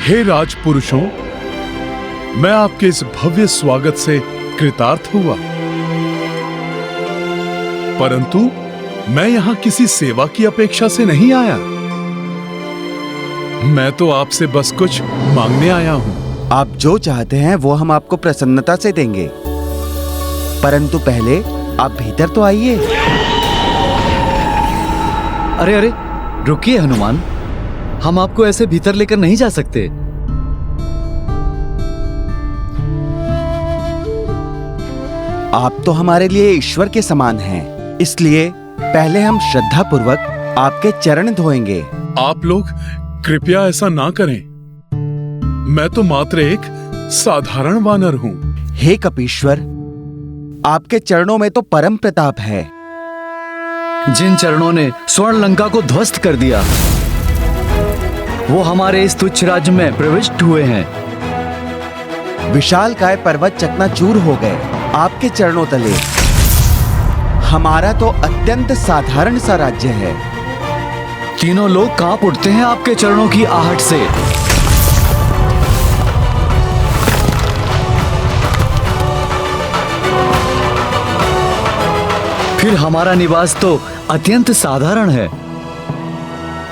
हे राजपुरुषों, मैं आपके इस भव्य स्वागत से कृतार्थ हुआ, परंतु मैं यहां किसी सेवा की अपेक्षा से नहीं आया। मैं तो आपसे बस कुछ मांगने आया हूं। आप जो चाहते हैं वो हम आपको प्रसन्नता से देंगे, परंतु पहले आप भीतर तो आइए। अरे अरे, रुकिए हनुमान, हम आपको ऐसे भीतर लेकर नहीं जा सकते। आप तो हमारे लिए ईश्वर के समान हैं, इसलिए पहले हम श्रद्धा पूर्वक आपके चरण धोएंगे। आप लोग कृपया ऐसा ना करें। मैं तो मात्र एक साधारण वानर हूं। हे कपीश्वर, आपके चरणों में तो परम प्रताप है। जिन चरणों ने स्वर्ण लंका को ध्वस्त कर दिया, वो हमारे इस तुच्छ राज्य में प्रविष्ट हुए हैं। विशालकाय पर्वत चकनाचूर हो गए आपके चरणों तले। हमारा तो अत्यंत साधारण सा राज्य है। तीनों लोग कांप उठते हैं आपके चरणों की आहट से। फिर हमारा निवास तो अत्यंत साधारण है।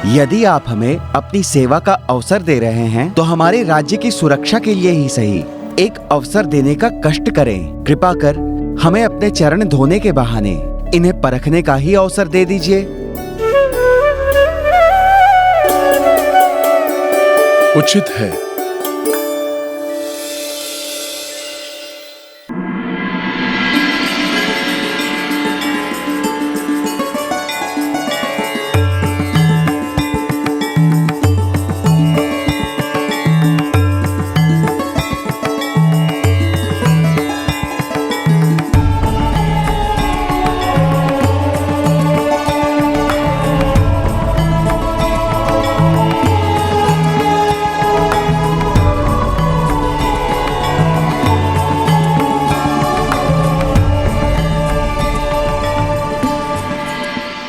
यदि आप हमें अपनी सेवा का अवसर दे रहे हैं तो हमारे राज्य की सुरक्षा के लिए ही सही एक अवसर देने का कष्ट करें। कृपा कर हमें अपने चरण धोने के बहाने इन्हें परखने का ही अवसर दे दीजिए। उचित है।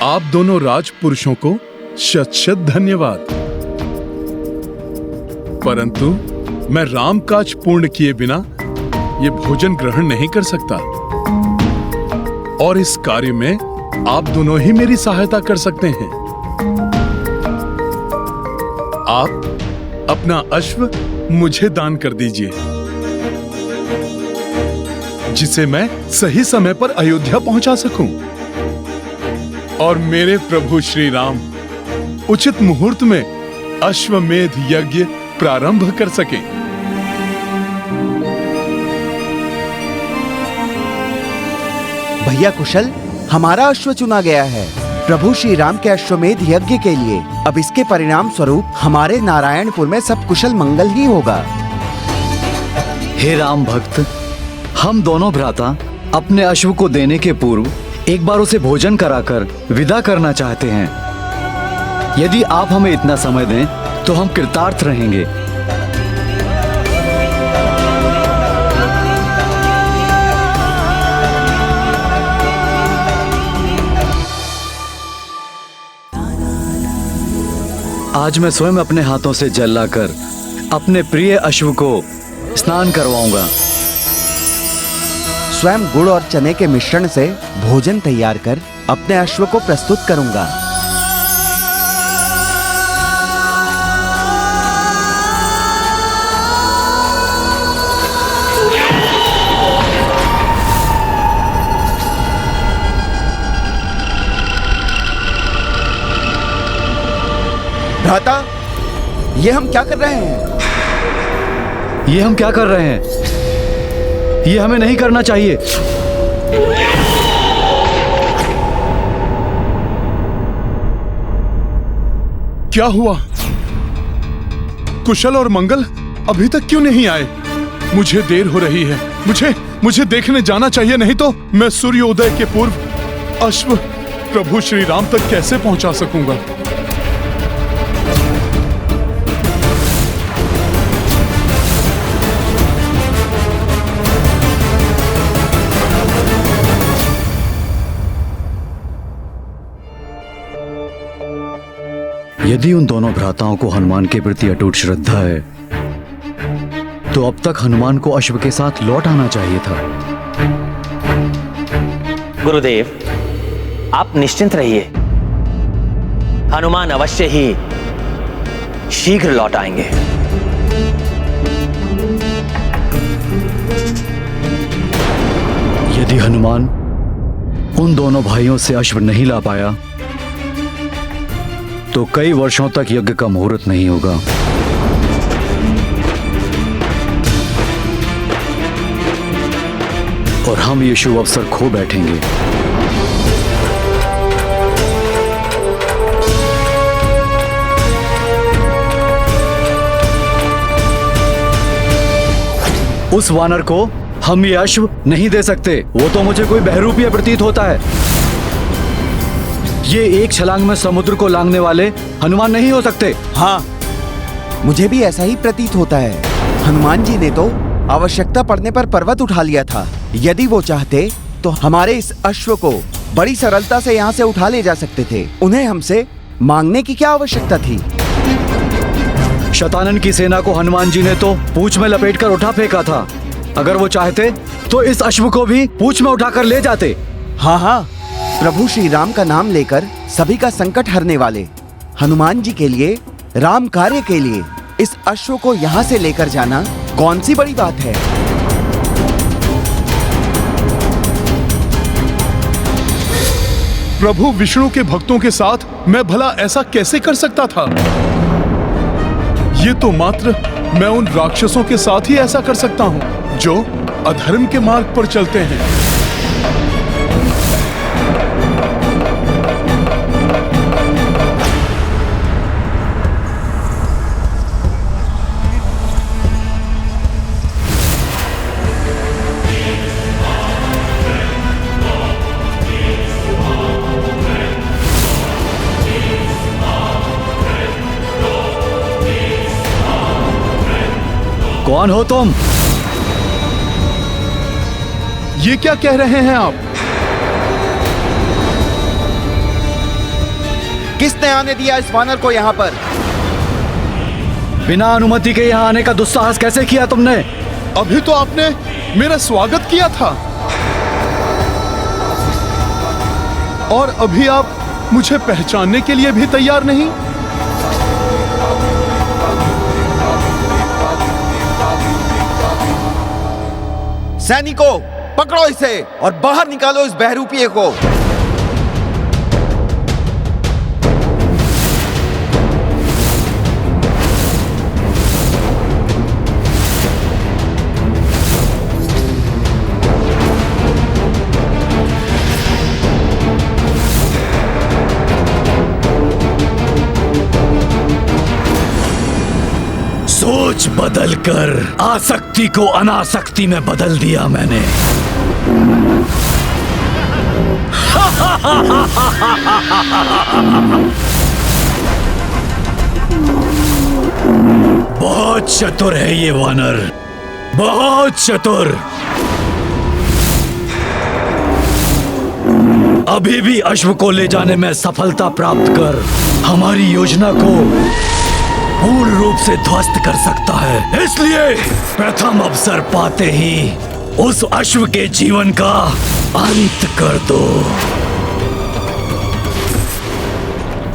आप दोनों राजपुरुषों को शत शत धन्यवाद, परंतु मैं रामकाज पूर्ण किए बिना ये भोजन ग्रहण नहीं कर सकता, और इस कार्य में आप दोनों ही मेरी सहायता कर सकते हैं। आप अपना अश्व मुझे दान कर दीजिए, जिसे मैं सही समय पर अयोध्या पहुंचा सकूं और मेरे प्रभु श्री राम उचित मुहूर्त में अश्वमेध यज्ञ प्रारंभ कर सके। भैया कुशल, हमारा अश्व चुना गया है प्रभु श्री राम के अश्वमेध यज्ञ के लिए। अब इसके परिणाम स्वरूप हमारे नारायणपुर में सब कुशल मंगल ही होगा। हे राम भक्त, हम दोनों भ्राता अपने अश्व को देने के पूर्व एक बार उसे भोजन कराकर विदा करना चाहते हैं। यदि आप हमें इतना समय दें तो हम कृतार्थ रहेंगे। आज मैं स्वयं अपने हाथों से जल लाकर अपने प्रिय अश्व को स्नान करवाऊंगा। स्वयं गुड़ और चने के मिश्रण से भोजन तैयार कर अपने अश्व को प्रस्तुत करूंगा। भ्राता, ये हम क्या कर रहे हैं? ये हम क्या कर रहे हैं? ये हमें नहीं करना चाहिए। क्या हुआ? कुशल और मंगल अभी तक क्यों नहीं आए? मुझे देर हो रही है। मुझे देखने जाना चाहिए, नहीं तो मैं सूर्योदय के पूर्व अश्व प्रभु श्री राम तक कैसे पहुंचा सकूंगा? यदि उन दोनों भ्राताओं को हनुमान के प्रति अटूट श्रद्धा है तो अब तक हनुमान को अश्व के साथ लौट आना चाहिए था। गुरुदेव, आप निश्चिंत रहिए, हनुमान अवश्य ही शीघ्र लौट आएंगे। यदि हनुमान उन दोनों भाइयों से अश्व नहीं ला पाया तो कई वर्षों तक यज्ञ का मुहूर्त नहीं होगा। और हम ये शुभ अवसर खो बैठेंगे। उस वानर को हम ये अश्व नहीं दे सकते। वो तो मुझे कोई बहरूपीय प्रतीत होता है। ये एक छलांग में समुद्र को लांघने वाले हनुमान नहीं हो सकते। हाँ, मुझे भी ऐसा ही प्रतीत होता है। हनुमान जी ने तो आवश्यकता पड़ने पर पर्वत उठा लिया था। यदि वो चाहते तो हमारे इस अश्व को बड़ी सरलता से यहाँ से उठा ले जा सकते थे। उन्हें हमसे मांगने की क्या आवश्यकता थी? शतानन की सेना को हनुमान जी ने तो पूंछ में लपेटकर उठा फेंका था। अगर वो चाहते तो इस अश्व को भी पूंछ में उठाकर ले जाते। हाँ हाँ, प्रभु श्री राम का नाम लेकर सभी का संकट हरने वाले हनुमान जी के लिए, राम कार्य के लिए इस अश्व को यहाँ से लेकर जाना कौन सी बड़ी बात है? प्रभु विष्णु के भक्तों के साथ मैं भला ऐसा कैसे कर सकता था? ये तो मात्र मैं उन राक्षसों के साथ ही ऐसा कर सकता हूँ जो अधर्म के मार्ग पर चलते हैं। कौन हो तुम? ये क्या कह रहे हैं आप? किसने आने दिया इस वानर को यहाँ पर? बिना अनुमति के यहाँ आने का दुस्साहस कैसे किया तुमने? अभी तो आपने मेरा स्वागत किया था और अभी आप मुझे पहचानने के लिए भी तैयार नहीं। सैनिकों, पकड़ो इसे और बाहर निकालो इस बहरूपीय को। सोच बदलकर आसक्ति को अनासक्ति में बदल दिया मैंने। बहुत चतुर है ये वानर, बहुत चतुर। अभी भी अश्व को ले जाने में सफलता प्राप्त कर हमारी योजना को पूर्ण रूप से ध्वस्त कर सकता है। इसलिए प्रथम अवसर पाते ही उस अश्व के जीवन का अंत कर दो।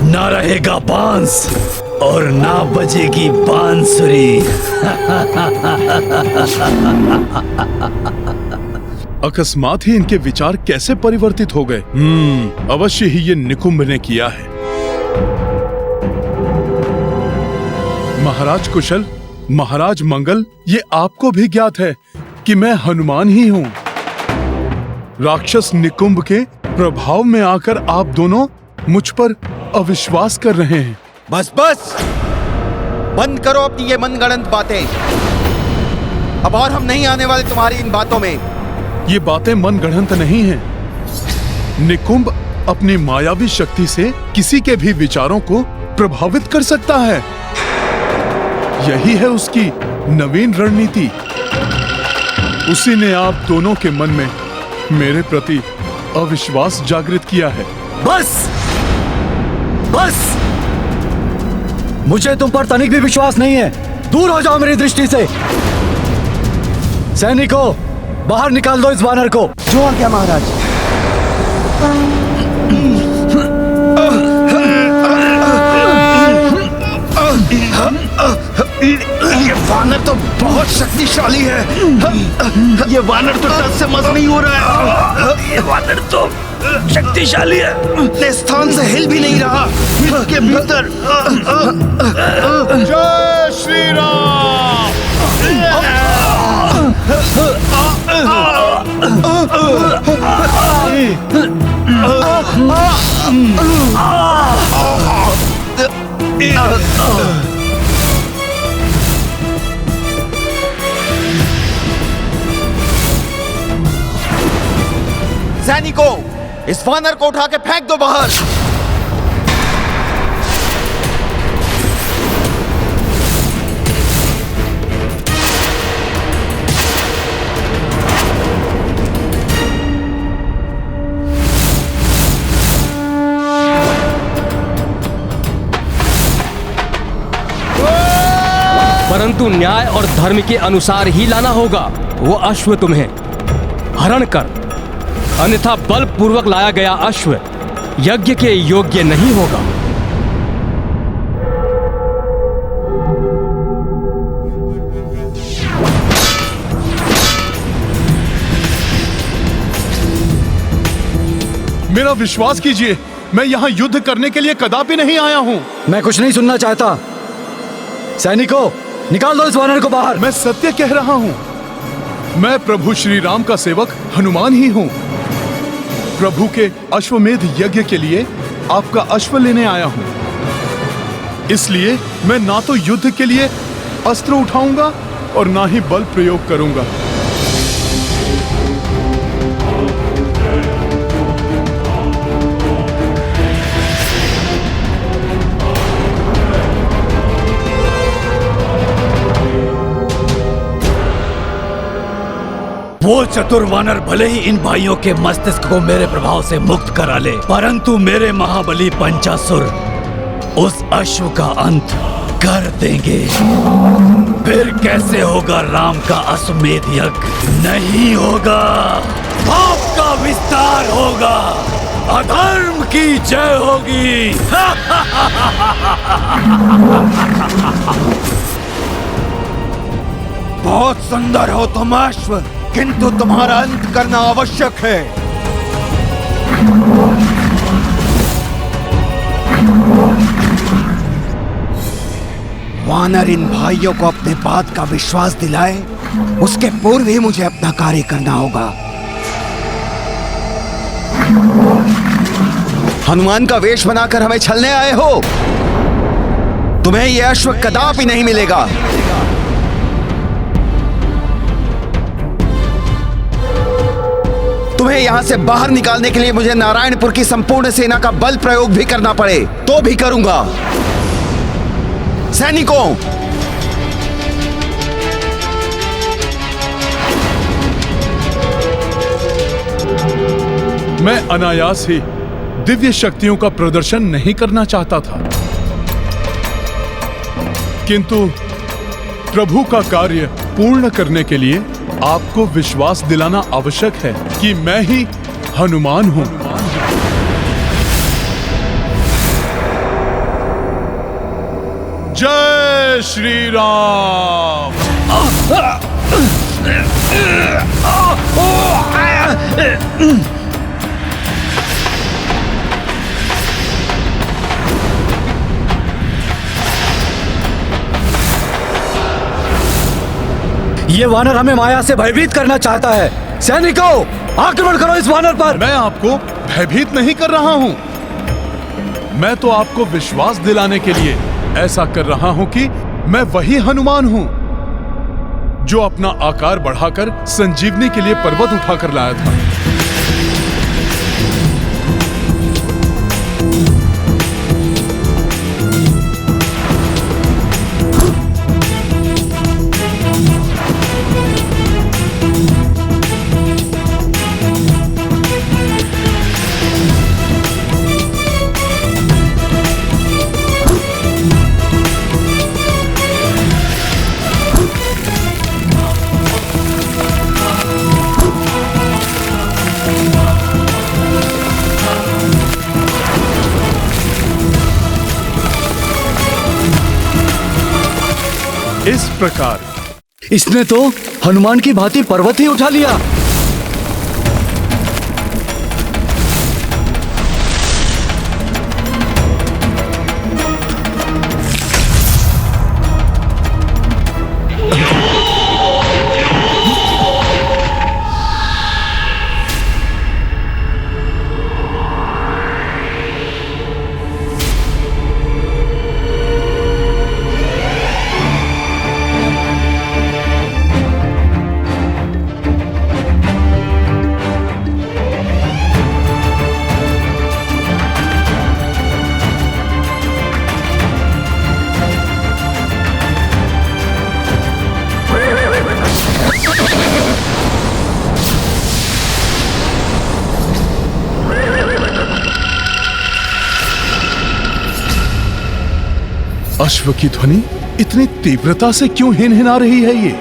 ना रहेगा बांस और ना बजेगी बांसुरी। अकस्मात ही इनके विचार कैसे परिवर्तित हो गए? अवश्य ही ये निकुंभ ने किया है। महाराज कुशल, महाराज मंगल, ये आपको भी ज्ञात है कि मैं हनुमान ही हूँ। राक्षस निकुंभ के प्रभाव में आकर आप दोनों मुझ पर अविश्वास कर रहे हैं। बस बस, बंद करो अपनी ये मनगढ़ंत बातें। अब और हम नहीं आने वाले तुम्हारी इन बातों में। ये बातें मनगढ़ंत नहीं हैं। निकुंभ अपनी मायावी शक्ति से किसी के भी विचारों को प्रभावित कर सकता है। यही है उसकी नवीन रणनीति। उसी ने आप दोनों के मन में मेरे प्रति अविश्वास जागृत किया है। बस बस, मुझे तुम पर तनिक भी विश्वास नहीं है। दूर हो जाओ मेरी दृष्टि से। सैनिकों, बाहर निकाल दो इस वानर को। जो आ गया महाराज। ये वानर तो बहुत शक्तिशाली है। ये वानर तो टस से मस नहीं हो रहा है। ये वानर तो शक्तिशाली है, अपने स्थान से हिल भी नहीं रहा। इसके भीतर जय श्री राम। सैनिकों, इस वानर को उठा के फेंक दो बाहर। परंतु न्याय और धर्म के अनुसार ही लाना होगा। वो अश्व तुम्हें हरण कर, अन्यथा बलपूर्वक लाया गया अश्व यज्ञ के योग्य नहीं होगा। मेरा विश्वास कीजिए, मैं यहाँ युद्ध करने के लिए कदापि नहीं आया हूँ। मैं कुछ नहीं सुनना चाहता। सैनिकों, निकाल दो इस वानर को बाहर। मैं सत्य कह रहा हूँ। मैं प्रभु श्री राम का सेवक हनुमान ही हूँ। प्रभु के अश्वमेध यज्ञ के लिए आपका अश्व लेने आया हूँ। इसलिए मैं ना तो युद्ध के लिए अस्त्र उठाऊंगा और ना ही बल प्रयोग करूंगा। वो चतुर वानर भले ही इन भाइयों के मस्तिष्क को मेरे प्रभाव से मुक्त करा ले, परंतु मेरे महाबली पंचासुर उस अश्व का अंत कर देंगे। फिर कैसे होगा राम का अश्वमेध यज्ञ? नहीं होगा। पाप का विस्तार होगा, अधर्म की जय होगी। बहुत सुंदर हो तुम अश्व, किंतु तुम्हारा अंत करना आवश्यक है। वानर इन भाइयों को अपने बात का विश्वास दिलाए, उसके पूर्व ही मुझे अपना कार्य करना होगा। हनुमान का वेश बनाकर हमें छलने आए हो? तुम्हें यह अश्व कदापि नहीं मिलेगा। तुम्हें यहां से बाहर निकालने के लिए मुझे नारायणपुर की संपूर्ण सेना का बल प्रयोग भी करना पड़े तो भी करूंगा। सैनिकों, मैं अनायास ही दिव्य शक्तियों का प्रदर्शन नहीं करना चाहता था, किंतु प्रभु का कार्य पूर्ण करने के लिए आपको विश्वास दिलाना आवश्यक है कि मैं ही हनुमान हूं। जय श्री राम। ये वानर हमें माया से भयभीत करना चाहता है। सैनिकों, आक्रमण करो इस वानर पर। मैं आपको भयभीत नहीं कर रहा हूं। मैं तो आपको विश्वास दिलाने के लिए ऐसा कर रहा हूं कि मैं वही हनुमान हूं जो अपना आकार बढ़ाकर संजीवनी के लिए पर्वत उठाकर लाया था। इस प्रकार इसने तो हनुमान की भांति पर्वत ही उठा लिया। अश्व की ध्वनि इतनी तीव्रता से क्यों हिनहिना रही है ये?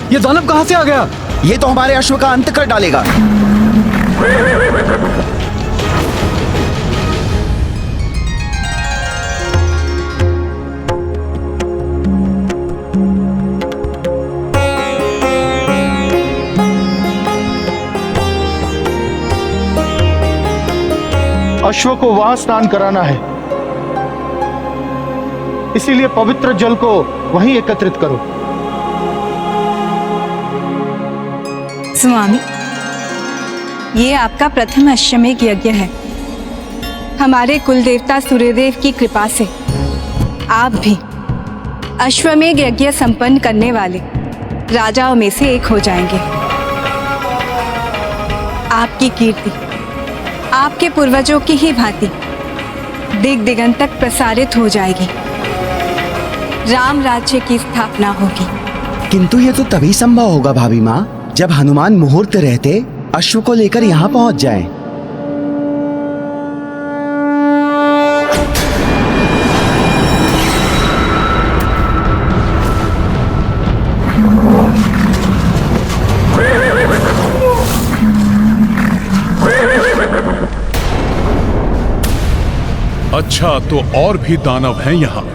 ये दानव कहां से आ गया? ये तो हमारे अश्व का अंत कर डालेगा। अश्व को वहां स्नान कराना है, इसीलिए पवित्र जल को वहीं एकत्रित करो। स्वामी, ये आपका प्रथम अश्वमेध यज्ञ है। हमारे कुलदेवता सूर्यदेव की कृपा से आप भी अश्वमेध यज्ञ संपन्न करने वाले राजाओं में से एक हो जाएंगे। आपकी कीर्ति आपके पूर्वजों की ही भांति दिग दिगंत तक प्रसारित हो जाएगी। राम राज्य की स्थापना होगी। किंतु ये तो तभी संभव होगा भाभी माँ, जब हनुमान मुहूर्त रहते अश्व को लेकर यहाँ पहुँच जाएं। अच्छा, तो और भी दानव हैं यहाँ।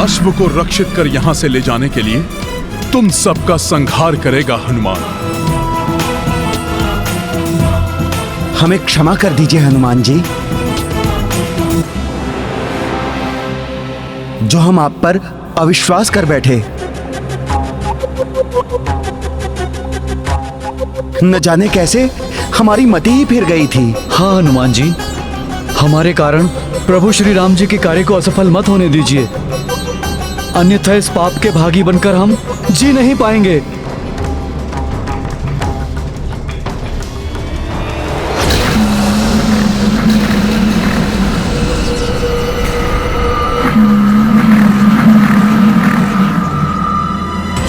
अश्व को रक्षित कर यहां से ले जाने के लिए तुम सबका संहार करेगा हनुमान। हमें क्षमा कर दीजिए हनुमान जी, जो हम आप पर अविश्वास कर बैठे। न जाने कैसे हमारी मति ही फिर गई थी। हाँ हनुमान जी, हमारे कारण प्रभु श्री राम जी के कार्य को असफल मत होने दीजिए। अन्यथा इस पाप के भागी बनकर हम जी नहीं पाएंगे।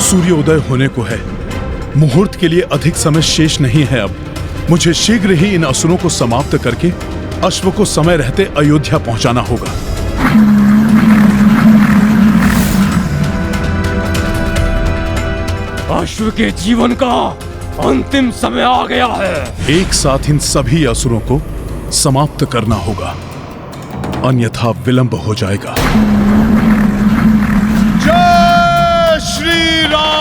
सूर्योदय होने को है। मुहूर्त के लिए अधिक समय शेष नहीं है। अब मुझे शीघ्र ही इन असुरों को समाप्त करके अश्व को समय रहते अयोध्या पहुंचाना होगा। अश्व के जीवन का अंतिम समय आ गया है। एक साथ इन सभी असुरों को समाप्त करना होगा, अन्यथा विलंब हो जाएगा। जय श्री राम।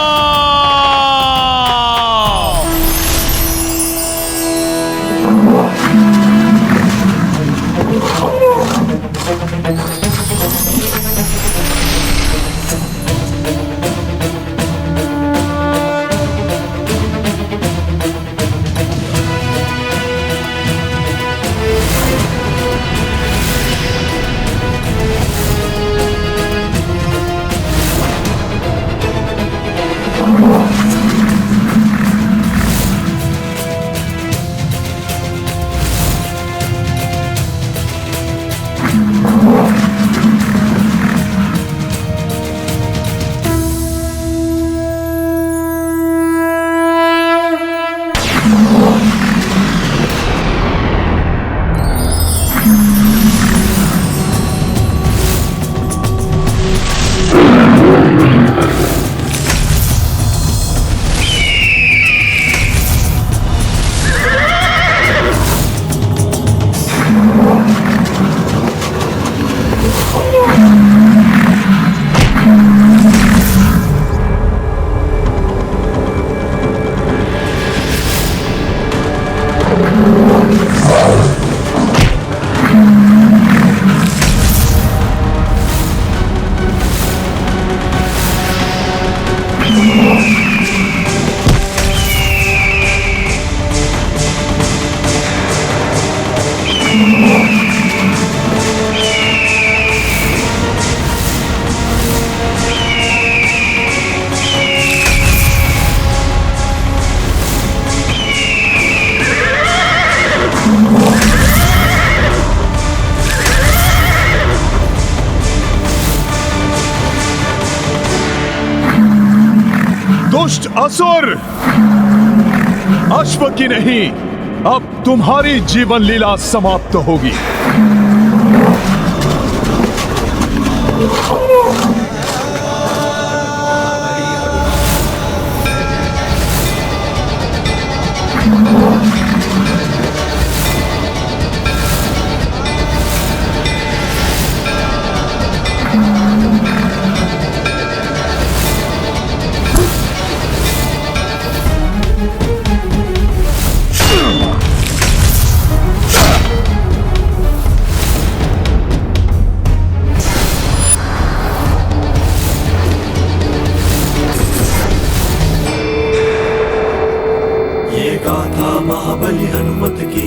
दुष्ट असुर, अश्व की नहीं, अब तुम्हारी जीवन लीला समाप्त होगी। महाबली हनुमत की,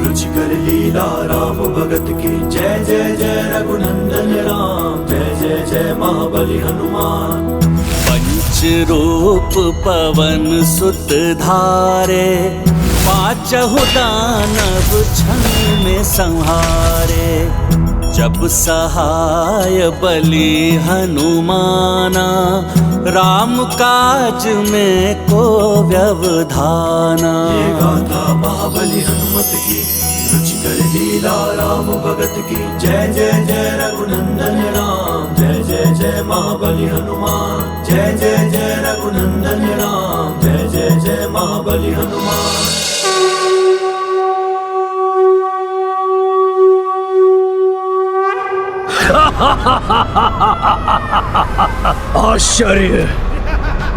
रुचिकर लीला राम भगत की। जय जय जय रघुनंदन राम, जय जय जय महाबली हनुमान। पंच रूप पवन सुत धारे, पांचहु दानव क्षण में संहारे। जब सहाय बलि हनुमाना, राम काज में को व्यवधाना। ये गाथा महाबली हनुमत की, रुचिकर लीला राम भगत की। जय जय जय रघुनंदन राम, जय जय जय महाबली हनुमान। जय जय जय रघुनंदन राम, जय जय जय महाबली हनुमान। आश्चर्य,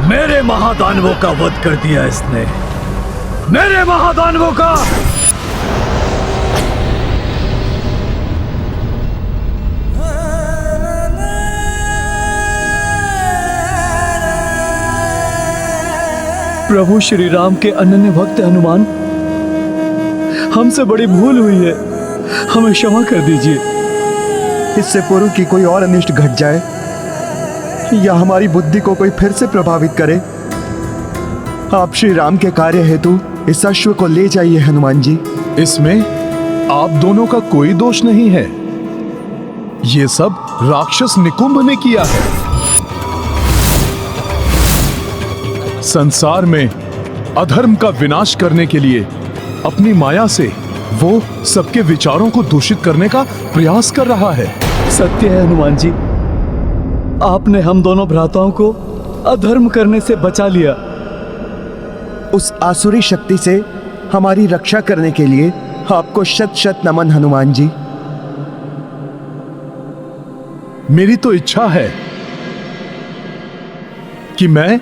मेरे महादानवों का वध कर दिया इसने, मेरे महादानवों का। प्रभु श्री राम के अनन्य भक्त हनुमान, हमसे बड़ी भूल हुई है, हमें क्षमा कर दीजिए। इससे पूर्व कि कोई और अनिष्ट घट जाए, या हमारी बुद्धि को कोई फिर से प्रभावित करे। आप श्री राम के कार्य हेतु इस अश्व को ले जाइए हनुमान जी। इसमें आप दोनों का कोई दोष नहीं है। ये सब राक्षस निकुंभ ने किया है। संसार में अधर्म का विनाश करने के लिए अपनी माया से वो सबके विचारों को दूषित करने का प्रयास कर रहा है। सत्य है हनुमान जी, आपने हम दोनों भ्राताओं को अधर्म करने से बचा लिया। उस आसुरी शक्ति से हमारी रक्षा करने के लिए आपको शत शत नमन हनुमान जी। मेरी तो इच्छा है कि मैं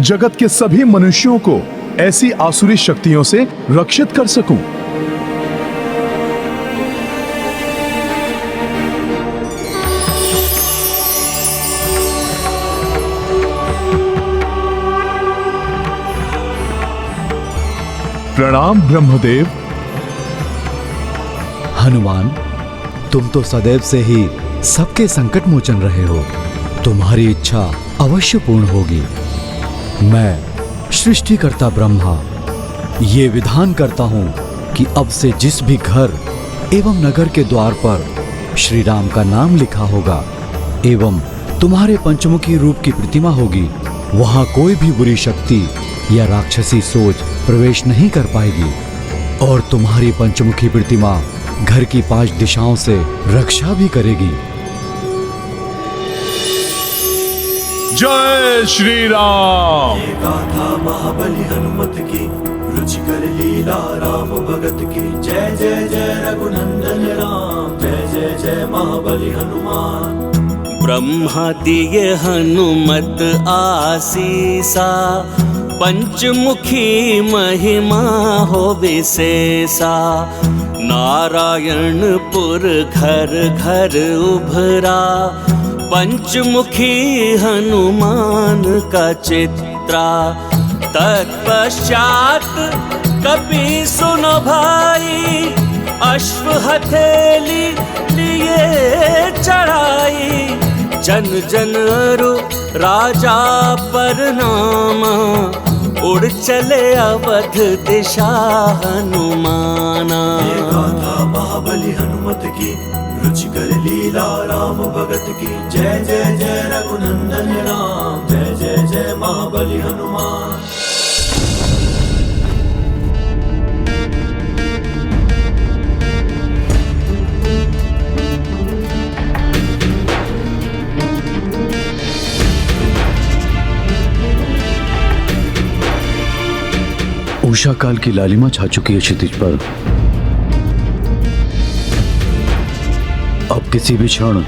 जगत के सभी मनुष्यों को ऐसी आसुरी शक्तियों से रक्षित कर सकूं। प्रणाम ब्रह्मदेव। हनुमान, तुम तो सदैव से ही सबके संकट मोचन रहे हो। तुम्हारी इच्छा अवश्य पूर्ण होगी। मैं सृष्टिकर्ता ब्रह्मा ये विधान करता हूं कि अब से जिस भी घर एवं नगर के द्वार पर श्री राम का नाम लिखा होगा एवं तुम्हारे पंचमुखी रूप की प्रतिमा होगी, वहां कोई भी बुरी शक्ति या राक्षसी सोच प्रवेश नहीं कर पाएगी और तुम्हारी पंचमुखी प्रतिमा घर की 5 दिशाओं से रक्षा भी करेगी। जय श्री राम। ये गाथा महाबली हनुमत की, रुचिकर लीला राम भगत की। जय जय जय रघुनंदन राम, जय जय जय महाबली हनुमान। ब्रह्मा दिए हनुमत आसीसा, पंचमुखी महिमा हो विशेषा। नारायणपुर घर घर उभरा, पंचमुखी हनुमान का चित्रा। तत्पश्चात कपि सुनो भाई, अश्व हथेली लिए चढ़ाई। जन जन अरु राजा पर नामा, उड़ चले अवध दिशा हनुमाना। ये गाथा महाबली हनुमत की, रुचिकर लीला राम भगत की। जय जय जय रघुनंदन राम, जय जय जय महाबली हनुमान। उषा काल की लालिमा छा चुकी है क्षितिज पर। अब किसी भी क्षण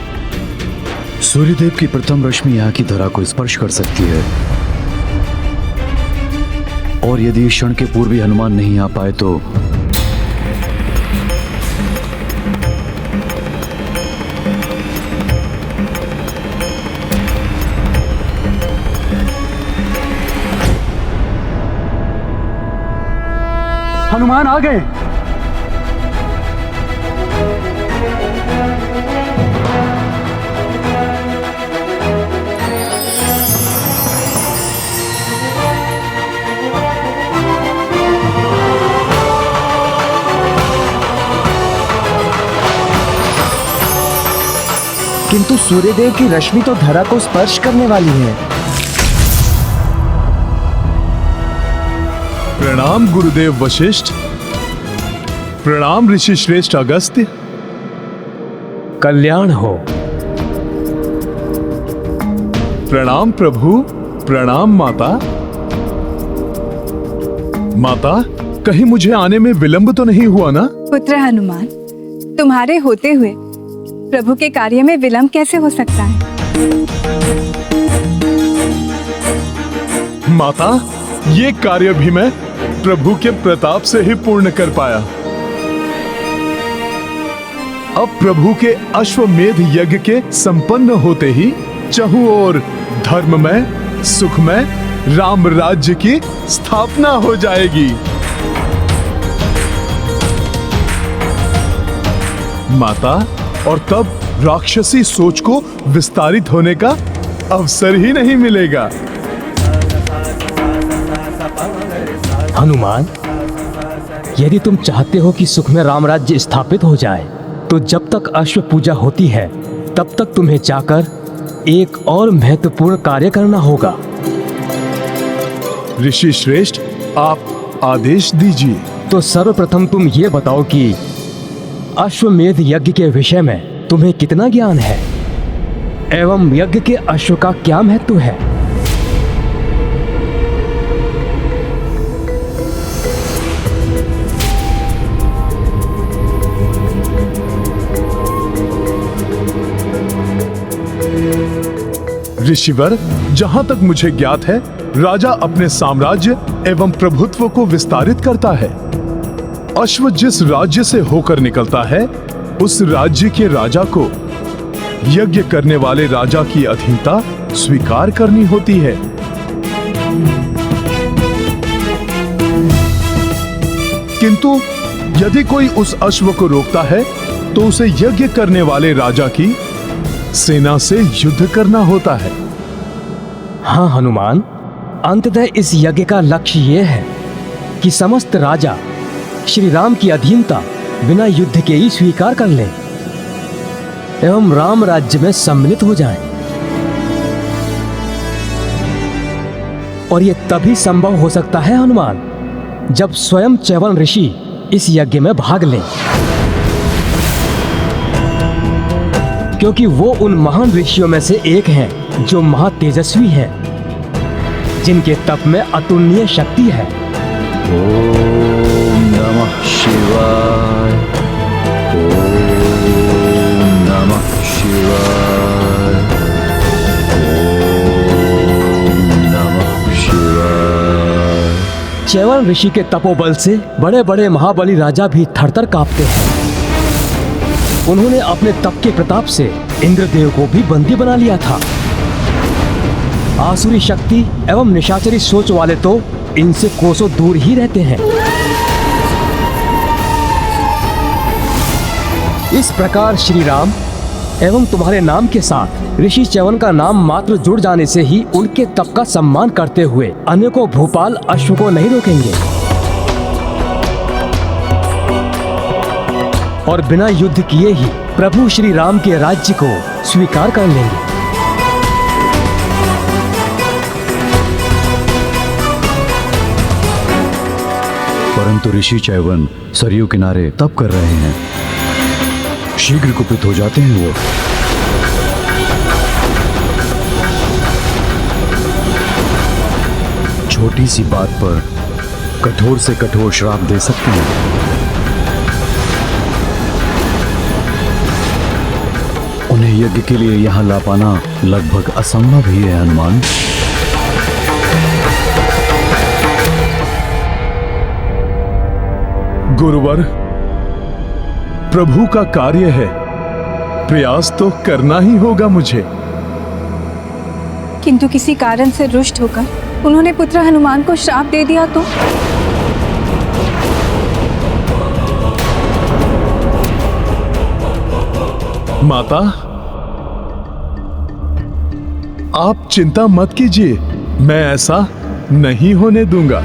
सूर्यदेव की प्रथम रश्मि यहाँ की धरा को स्पर्श कर सकती है और यदि इस क्षण के पूर्व भी हनुमान नहीं आ पाए तो हनुमान आ गए। किंतु सूर्यदेव की रश्मि तो धरा को स्पर्श करने वाली है। प्रणाम गुरुदेव वशिष्ठ। प्रणाम ऋषि श्रेष्ठ अगस्त्य। कल्याण हो। प्रणाम प्रभु। प्रणाम माता। माता, कहीं मुझे आने में विलंब तो नहीं हुआ ना? पुत्र हनुमान, तुम्हारे होते हुए प्रभु के कार्य में विलंब कैसे हो सकता है? माता, ये कार्य भी मैं प्रभु के प्रताप से ही पूर्ण कर पाया। अब प्रभु के अश्वमेध यज्ञ के संपन्न होते ही चहुं ओर धर्ममय सुखमय राम राज्य की स्थापना हो जाएगी। माता, और तब राक्षसी सोच को विस्तारित होने का अवसर ही नहीं मिलेगा। हनुमान, यदि तुम चाहते हो कि सुख में राम राज्य स्थापित हो जाए, तो जब तक अश्व पूजा होती है तब तक तुम्हें जाकर एक और महत्वपूर्ण कार्य करना होगा। ऋषि श्रेष्ठ, आप आदेश दीजिए। तो सर्वप्रथम तुम ये बताओ कि अश्वमेध यज्ञ के विषय में तुम्हें कितना ज्ञान है एवं यज्ञ के अश्व का क्या महत्व है। ऋषिवर, जहां तक मुझे ज्ञात है, राजा अपने साम्राज्य एवं प्रभुत्व को विस्तारित करता है। अश्व जिस राज्य से होकर निकलता है, उस राज्य के राजा को यज्ञ करने वाले राजा की अधीनता स्वीकार करनी होती है। किंतु यदि कोई उस अश्व को रोकता है, तो उसे यज्ञ करने वाले राजा की सेना से युद्ध करना होता है। हाँ हनुमान, अंततः इस यज्ञ का लक्ष्य यह है कि समस्त राजा श्री राम की अधीनता बिना युद्ध के ही स्वीकार कर लें एवं राम राज्य में सम्मिलित हो जाएं। और यह तभी संभव हो सकता है हनुमान, जब स्वयं च्यवन ऋषि इस यज्ञ में भाग लें, क्योंकि वो उन महान ऋषियों में से एक हैं जो महातेजस्वी हैं, जिनके तप में अतुलनीय शक्ति है। ओम नमः शिवाय। ओम नमः शिवाय। ओम नमः शिवाय। च्यवन ऋषि के तपोबल से बड़े बड़े महाबली राजा भी थरथर कांपते हैं। उन्होंने अपने तप के प्रताप से इंद्रदेव को भी बंदी बना लिया था। आसुरी शक्ति एवं निशाचरी सोच वाले तो इनसे कोसों दूर ही रहते हैं। इस प्रकार श्री राम एवं तुम्हारे नाम के साथ ऋषि च्यवन का नाम मात्र जुड़ जाने से ही उनके तप का सम्मान करते हुए अनेकों भूपाल अश्व को नहीं रोकेंगे और बिना युद्ध किए ही प्रभु श्री राम के राज्य को स्वीकार कर लेंगे। परंतु ऋषि च्यवन सरयू किनारे तप कर रहे हैं, शीघ्र कुपित हो जाते हैं वो। छोटी सी बात पर कठोर से कठोर श्राप दे सकते हैं। उन्हें यज्ञ के लिए यहां ला पाना लगभग असंभव ही है हनुमान। गुरुवर, प्रभु का कार्य है, प्रयास तो करना ही होगा मुझे। किंतु किसी कारण से रुष्ट होकर उन्होंने पुत्र हनुमान को श्राप दे दिया तो? माता, आप चिंता मत कीजिए, मैं ऐसा नहीं होने दूंगा।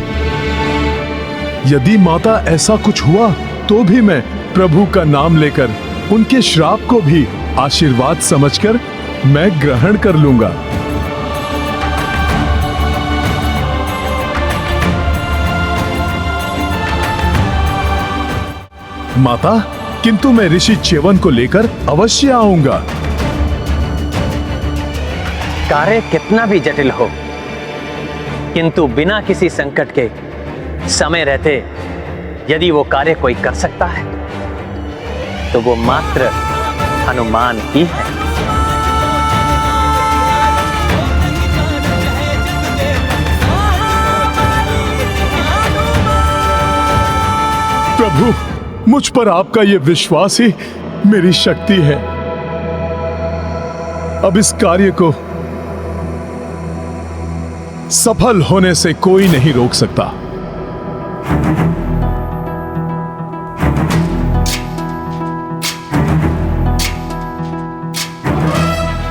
यदि माता ऐसा कुछ हुआ तो भी मैं प्रभु का नाम लेकर उनके श्राप को भी आशीर्वाद समझकर मैं ग्रहण कर लूंगा। माता, किंतु मैं ऋषि च्यवन को लेकर अवश्य आऊंगा। कार्य कितना भी जटिल हो, किंतु बिना किसी संकट के समय रहते यदि वो कार्य कोई कर सकता है तो वो मात्र हनुमान ही है। प्रभु, मुझ पर आपका ये विश्वास ही मेरी शक्ति है। अब इस कार्य को सफल होने से कोई नहीं रोक सकता।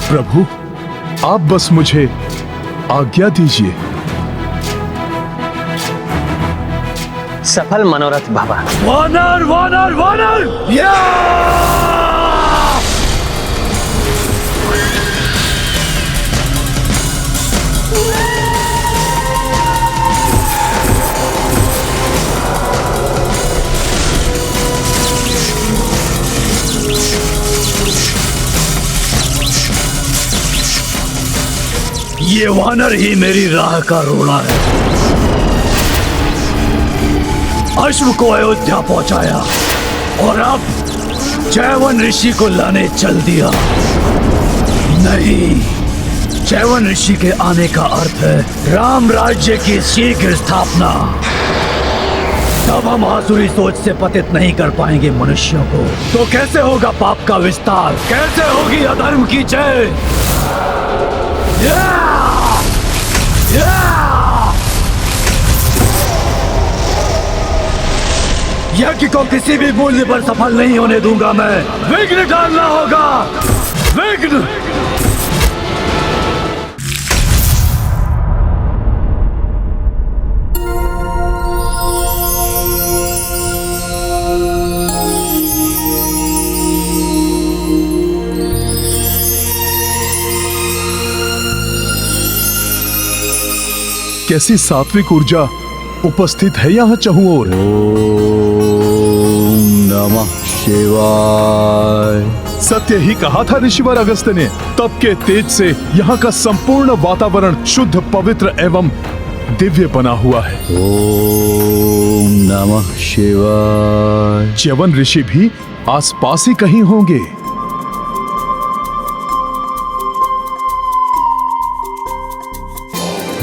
प्रभु, आप बस मुझे आज्ञा दीजिए। सफल मनोरथ बाबा। वानर वानर वानर या! ये वानर ही मेरी राह का रोड़ा है। अश्व को अयोध्या पहुंचाया और अब चैवन ऋषि को लाने चल दिया। नहीं, चैवन ऋषि के आने का अर्थ है राम राज्य की शीघ्र स्थापना। तब हम आसुरी सोच से पतित नहीं कर पाएंगे मनुष्यों को। तो कैसे होगा पाप का विस्तार, कैसे होगी अधर्म की जय? यज्ञ को किसी भी मूल्य पर सफल नहीं होने दूंगा मैं। विघ्न डालना होगा, विघ्न। कैसी सात्विक ऊर्जा उपस्थित है यहाँ चहुं ओर। ओम नमः शिवाय। सत्य ही कहा था ऋषिवर अगस्त्य ने। तप के तेज से यहाँ का संपूर्ण वातावरण शुद्ध, पवित्र एवं दिव्य बना हुआ है। ओम नमः शिवाय। च्यवन ऋषि भी आसपास ही कहीं होंगे।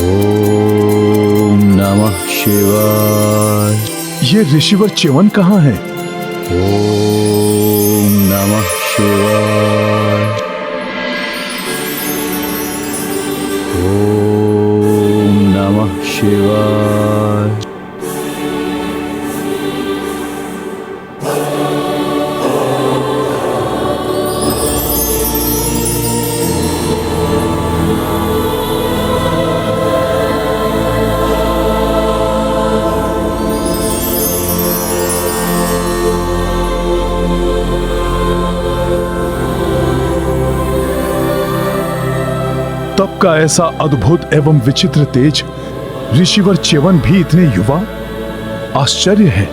ओम नमः शिवाय। ये ऋषिवर च्यवन कहाँ है? ओम नमः शिवाय। ओम नमः शिवाय। तप का ऐसा अद्भुत एवं विचित्र तेज, ऋषिवर च्यवन भी इतने युवा, आश्चर्य है।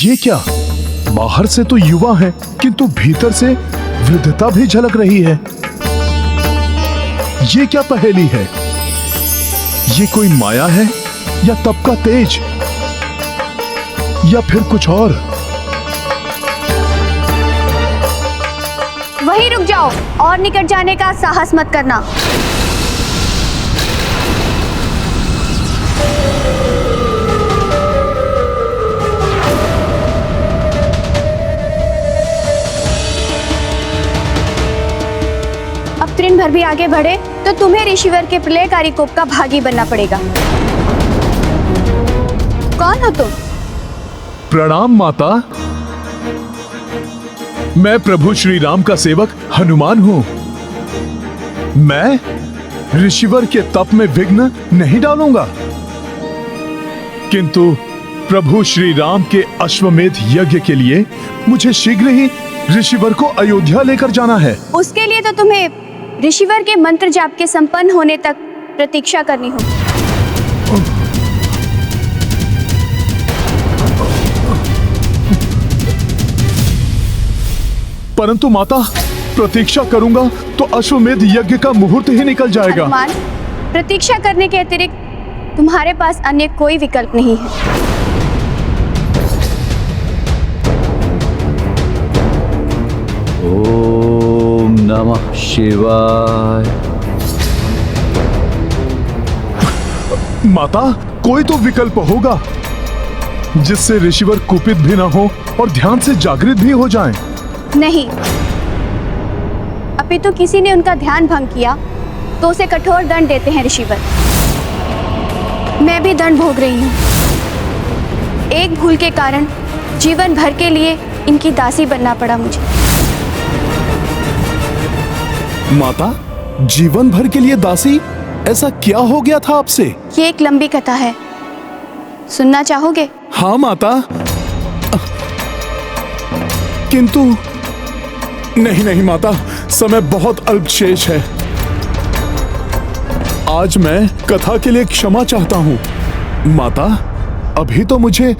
ये क्या, बाहर से तो युवा है किंतु भीतर से वृद्धता भी झलक रही है। ये क्या पहेली है? ये कोई माया है या तप का तेज या फिर कुछ और? वहीं रुक जाओ और निकट जाने का साहस मत करना। अब तृण भर भी आगे बढ़े तो तुम्हें ऋषिवर के प्रलयकारी कोप का भागी बनना पड़ेगा। कौन हो तुम? प्रणाम माता। मैं प्रभु श्री राम का सेवक हनुमान हूं। मैं ऋषिवर के तप में विघ्न नहीं डालूंगा, किंतु प्रभु श्री राम के अश्वमेध यज्ञ के लिए मुझे शीघ्र ही ऋषिवर को अयोध्या लेकर जाना है। उसके लिए तो तुम्हें ऋषिवर के मंत्र जाप के संपन्न होने तक प्रतीक्षा करनी होगी। परंतु माता, प्रतीक्षा करूंगा तो अश्वमेध यज्ञ का मुहूर्त ही निकल जाएगा। हनुमान, प्रतीक्षा करने के अतिरिक्त तुम्हारे पास अन्य कोई विकल्प नहीं है। ओम नमः शिवाय। माता, कोई तो विकल्प होगा जिससे ऋषिवर कुपित भी न हो और ध्यान से जागृत भी हो जाएं। नहीं, अपितु किसी ने उनका ध्यान भंग किया तो उसे कठोर दंड देते हैं ऋषिवर। मैं भी दंड भोग रही हूँ। एक भूल के कारण जीवन भर के लिए इनकी दासी बनना पड़ा मुझे। माता, जीवन भर के लिए दासी? ऐसा क्या हो गया था आपसे? ये एक लंबी कथा है, सुनना चाहोगे? हाँ माता, किंतु नहीं नहीं माता, समय बहुत अल्पशेष है। आज मैं कथा के लिए क्षमा चाहता हूँ। माता, अभी तो मुझे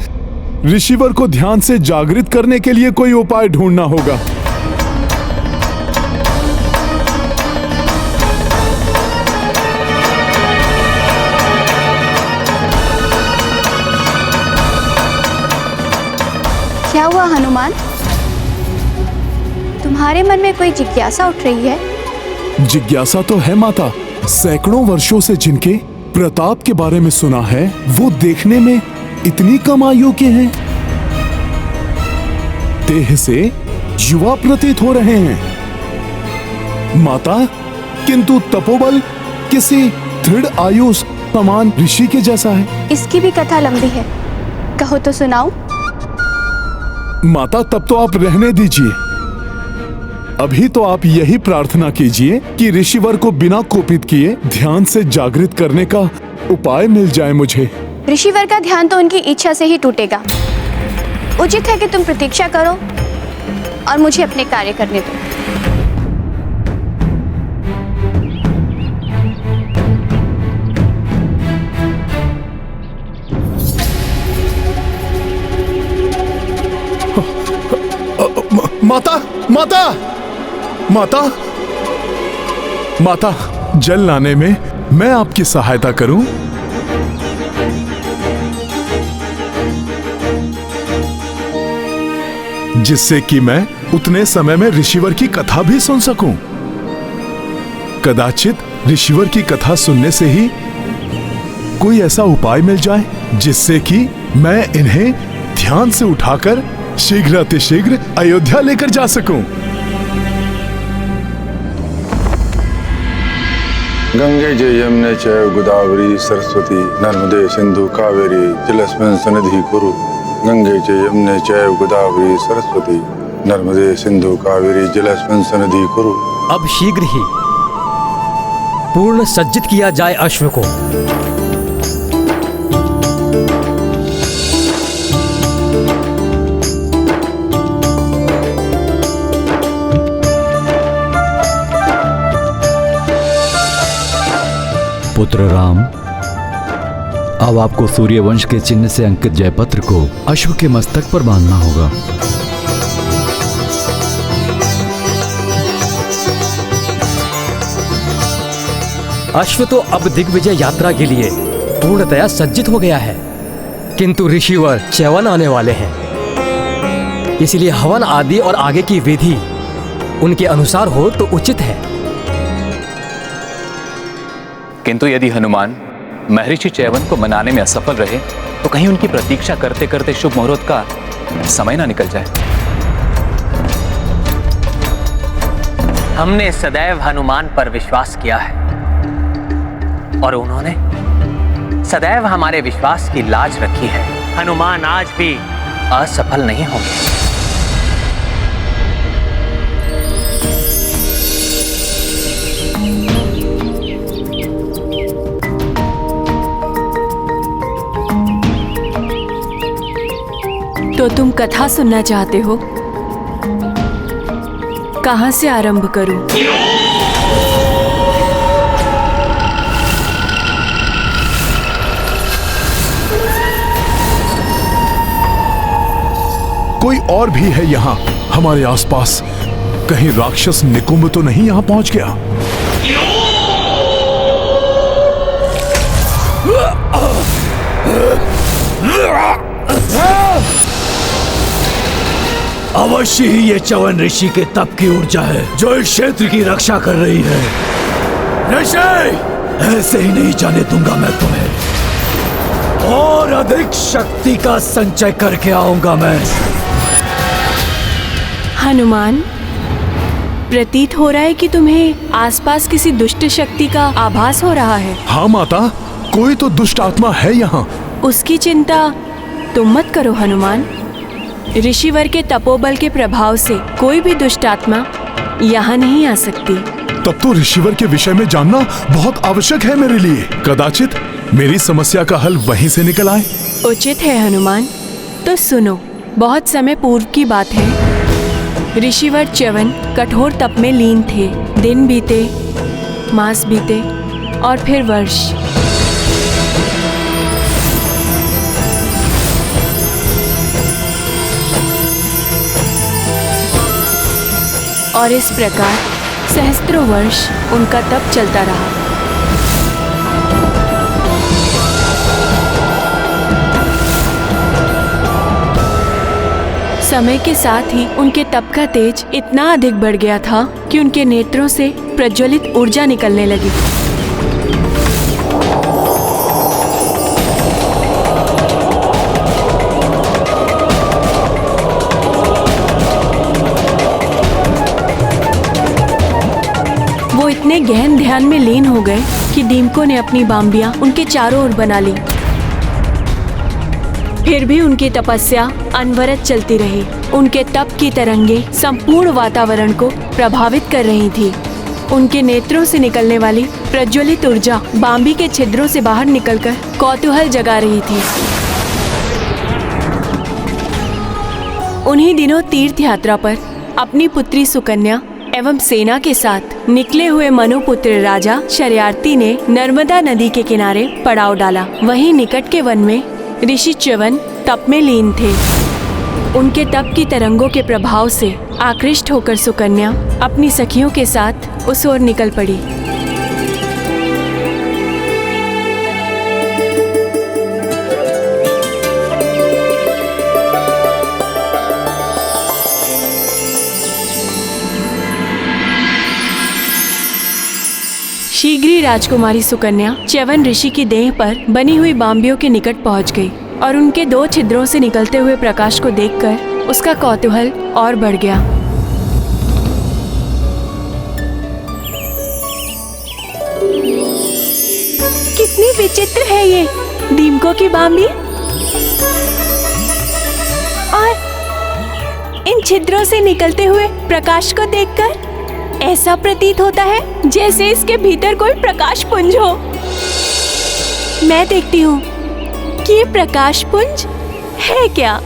ऋषिवर को ध्यान से जागृत करने के लिए कोई उपाय ढूंढना होगा। क्या हुआ हनुमान? तुम्हारे मन में कोई जिज्ञासा उठ रही है? जिज्ञासा तो है माता। सैकड़ों वर्षों से जिनके प्रताप के बारे में सुना है, वो देखने में इतनी कम आयु के हैं। देह से युवा प्रतीत हो रहे हैं माता, किंतु तपोबल किसी दृढ़ आयु समान ऋषि के जैसा है। इसकी भी कथा लंबी है, कहो तो सुनाऊं? माता, तब तो आप रहने दीजिए। अभी तो आप यही प्रार्थना कीजिए कि ऋषिवर को बिना कोपित किए ध्यान से जागृत करने का उपाय मिल जाए मुझे। ऋषिवर का ध्यान तो उनकी इच्छा से ही टूटेगा। उचित है कि तुम प्रतीक्षा करो और मुझे अपने कार्य करने दो। माता, माता, माता, माता, जल लाने में मैं आपकी सहायता करूं? जिससे कि मैं उतने समय में ऋषिवर की कथा भी सुन सकूं। कदाचित ऋषिवर की कथा सुनने से ही कोई ऐसा उपाय मिल जाए जिससे कि मैं इन्हें ध्यान से उठाकर शीघ्र अतिशीघ्र अयोध्या लेकर जा सकूं। गंगे च यमुने चैव गोदावरी सरस्वती नर्मदे सिंधु कावेरी जलेस्मिन् सन्निधिं कुरु। गंगे च यमुने चैव गोदावरी सरस्वती नर्मदे सिंधु कावेरी जलेस्मिन् सन्निधिं कुरु। अब शीघ्र ही पूर्ण सज्जित किया जाए अश्व को। पुत्र राम, अब आपको सूर्यवंश के चिन्ह से अंकित जयपत्र को अश्व के मस्तक पर बांधना होगा। अश्व तो अब दिग्विजय यात्रा के लिए पूर्णतया सज्जित हो गया है, किंतु ऋषिवर च्यवन आने वाले हैं, इसलिए हवन आदि और आगे की विधि उनके अनुसार हो तो उचित है। किंतु यदि हनुमान महर्षि च्यवन को मनाने में असफल रहे तो कहीं उनकी प्रतीक्षा करते करते शुभ मुहूर्त का समय ना निकल जाए। हमने सदैव हनुमान पर विश्वास किया है और उन्होंने सदैव हमारे विश्वास की लाज रखी है। हनुमान आज भी असफल नहीं होंगे। तो तुम कथा सुनना चाहते हो? कहां से आरंभ करूं? कोई और भी है यहाँ हमारे आसपास? कहीं राक्षस निकुंभ तो नहीं यहाँ पहुंच गया? अवश्य ही ये च्यवन ऋषि के तप की ऊर्जा है जो इस क्षेत्र की रक्षा कर रही है। ऋषि, ऐसे ही नहीं जाने दूंगा मैं तुम्हें, और अधिक शक्ति का संचय करके आऊंगा मैं। हनुमान, प्रतीत हो रहा है कि तुम्हें आसपास किसी दुष्ट शक्ति का आभास हो रहा है। हाँ माता, कोई तो दुष्ट आत्मा है यहाँ। उसकी चिंता तुम मत करो हनुमान। ऋषिवर के तपोबल के प्रभाव से कोई भी दुष्ट आत्मा यहाँ नहीं आ सकती। तब तो ऋषिवर के विषय में जानना बहुत आवश्यक है मेरे लिए। कदाचित मेरी समस्या का हल वहीं से निकल आए। उचित है हनुमान। तो सुनो, बहुत समय पूर्व की बात है। ऋषिवर च्यवन कठोर तप में लीन थे। दिन बीते, मास बीते और फिर वर्ष। और इस प्रकार सहस्त्रों वर्ष उनका तप चलता रहा। समय के साथ ही उनके तप का तेज इतना अधिक बढ़ गया था कि उनके नेत्रों से प्रज्वलित ऊर्जा निकलने लगी। वो इतने गहन ध्यान में लीन हो गए कि दीमकों ने अपनी बाम्बियां उनके चारों ओर बना ली। फिर भी उनकी तपस्या अनवरत चलती रही। उनके तप की तरंगे संपूर्ण वातावरण को प्रभावित कर रही थी। उनके नेत्रों से निकलने वाली प्रज्वलित ऊर्जा बाम्बी के छिद्रों से बाहर निकलकर कौतूहल जगा रही थी। उन्हीं दिनों तीर्थ यात्रा पर अपनी पुत्री सुकन्या एवं सेना के साथ निकले हुए मनुपुत्र राजा शर्यार्थी ने नर्मदा नदी के किनारे पड़ाव डाला। वहीं निकट के वन में ऋषि च्यवन तप में लीन थे। उनके तप की तरंगों के प्रभाव से आकृष्ट होकर सुकन्या अपनी सखियों के साथ उस ओर निकल पड़ी। शीघ्र ही राजकुमारी सुकन्या च्यवन ऋषि की देह पर बनी हुई बाम्बियों के निकट पहुंच गई और उनके दो छिद्रों से निकलते हुए प्रकाश को देखकर उसका कौतूहल और बढ़ गया। कितनी विचित्र है ये दीमकों की बाम्बी, और इन छिद्रों से निकलते हुए प्रकाश को देखकर ऐसा प्रतीत होता है जैसे इसके भीतर कोई प्रकाश पुंज हो। मैं देखती हूँ कि ये प्रकाश पुंज है क्या।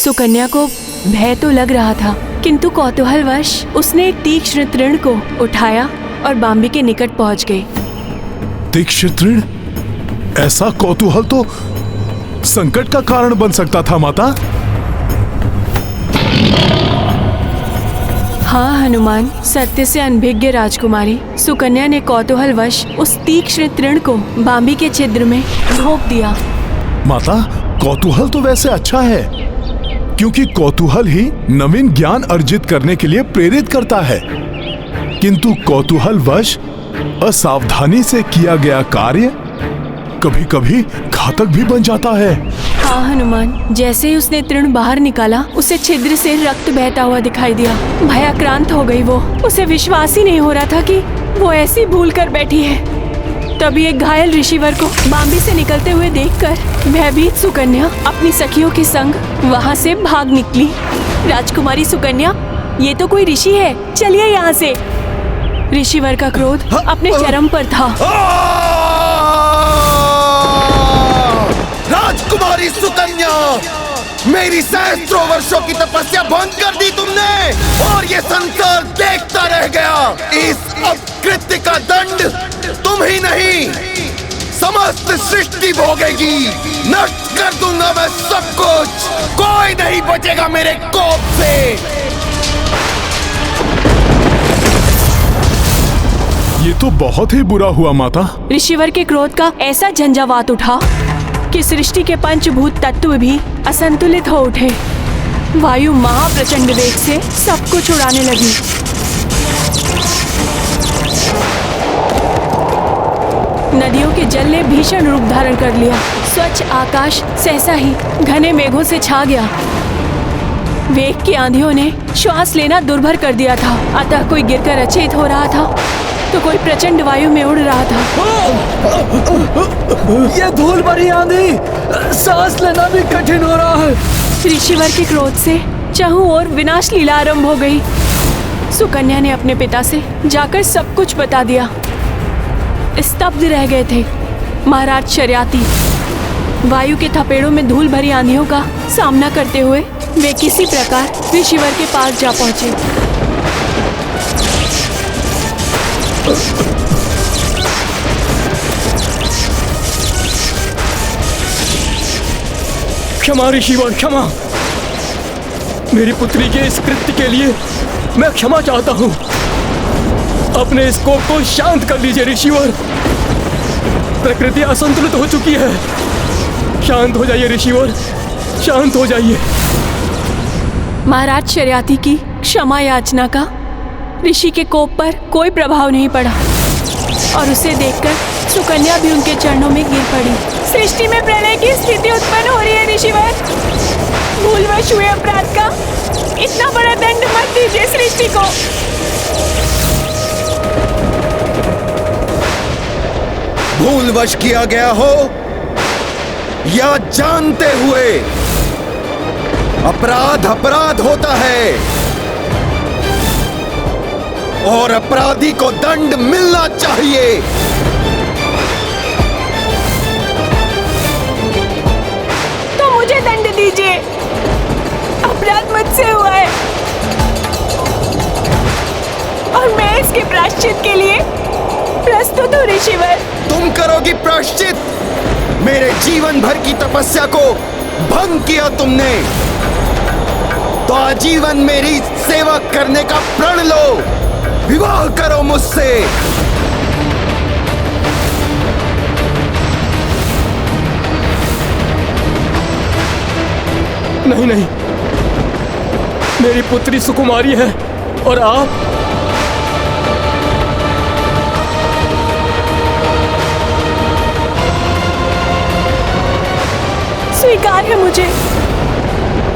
सुकन्या को भय तो लग रहा था, किंतु कौतूहलवश उसने एक तीक्ष्ण तृण को उठाया और बाम्बी के निकट पहुंच गई। तीक्ष्ण तृण? ऐसा कौतूहल तो संकट का कारण बन सकता था माता। हाँ हनुमान, सत्य से अनभिज्ञ राजकुमारी सुकन्या ने कौतूहलवश उस तीक्ष्ण तृण को बाम्बी के छिद्र में ढोक दिया। माता, कौतूहल तो वैसे अच्छा है, क्योंकि कौतूहल ही नवीन ज्ञान अर्जित करने के लिए प्रेरित करता है। किंतु कौतूहलवश असावधानी से किया गया कार्य कभी कभी घातक भी बन जाता है। हाँ हनुमान, जैसे ही उसने तृण बाहर निकाला उसे छिद्र से रक्त बहता हुआ दिखाई दिया। भयाक्रांत हो गई वो। उसे विश्वास ही नहीं हो रहा था कि वो ऐसी भूल कर बैठी है। तभी एक घायल ऋषिवर को बाम्बी से निकलते हुए देखकर भयभीत सुकन्या अपनी सखियों के संग वहाँ से भाग निकली। राजकुमारी सुकन्या, ये तो कोई ऋषि है, चलिए यहाँ से। ऋषिवर का क्रोध अपने चरम पर था। राजकुमारी सुकन्या, मेरी सहस्त्रों वर्षों की तपस्या भंग कर दी तुमने, और ये संसार देखता रह गया। इस अपकृत्य का दंड तुम ही नहीं, समस्त सृष्टि भोगेगी। नष्ट कर दूंगा मैं सब कुछ, कोई नहीं बचेगा मेरे कोप से। ये तो बहुत ही बुरा हुआ माता। ऋषिवर के क्रोध का ऐसा झंझावात उठा कि सृष्टि के पंचभूत तत्व भी असंतुलित हो उठे। वायु महाप्रचंड वेग से सब कुछ उड़ाने लगी। नदियों के जल ने भीषण रूप धारण कर लिया। स्वच्छ आकाश सहसा ही घने मेघों से छा गया। वेग की आंधियों ने श्वास लेना दुर्भर कर दिया था, अतः कोई गिरकर अचेत हो रहा था तो कोई प्रचंड वायु में उड़ रहा था। ये धूल भरी आंधी, सांस लेना भी कठिन हो रहा है। ऋषिवर के क्रोध से चाहूं और विनाश लीला आरंभ हो गई। सुकन्या ने अपने पिता से जाकर सब कुछ बता दिया। स्तब्ध रह गए थे महाराज शर्याती। वायु के थपेड़ों में धूल भरी आंधियों का सामना करते हुए वे किसी प्रकार ऋषिवर के पास जा पहुंचे। क्षमा ऋषिवर, क्षमा। मेरी पुत्री के इस कृत्य के लिए मैं क्षमा चाहता हूँ। अपने इस कोप को शांत कर लीजिए ऋषिवर। प्रकृति असंतुलित हो चुकी है। शांत हो जाइए ऋषिवर, शांत हो जाइए। महाराज शर्याती की क्षमा याचना का ऋषि के कोप पर कोई प्रभाव नहीं पड़ा और उसे देखकर सुकन्या भी उनके चरणों में गिर पड़ी। सृष्टि में प्रलय की स्थिति उत्पन्न हो रही है ऋषिवर। भूलवश हुए अपराध का इतना बड़ा दंड मत दीजिए सृष्टि को। भूलवश किया गया हो या जानते हुए, अपराध अपराध होता है और अपराधी को दंड मिलना चाहिए। तो मुझे दंड दीजिए। अपराध मुझसे हुआ है और मैं इसके प्रायश्चित के लिए प्रस्तुत हूँ ऋषिवर। तुम करोगी प्रायश्चित? मेरे जीवन भर की तपस्या को भंग किया तुमने, तो आजीवन मेरी सेवा करने का प्रण लो। विवाह करो मुझसे। नहीं नहीं, मेरी पुत्री सुकुमारी है और आप स्वीकार है मुझे।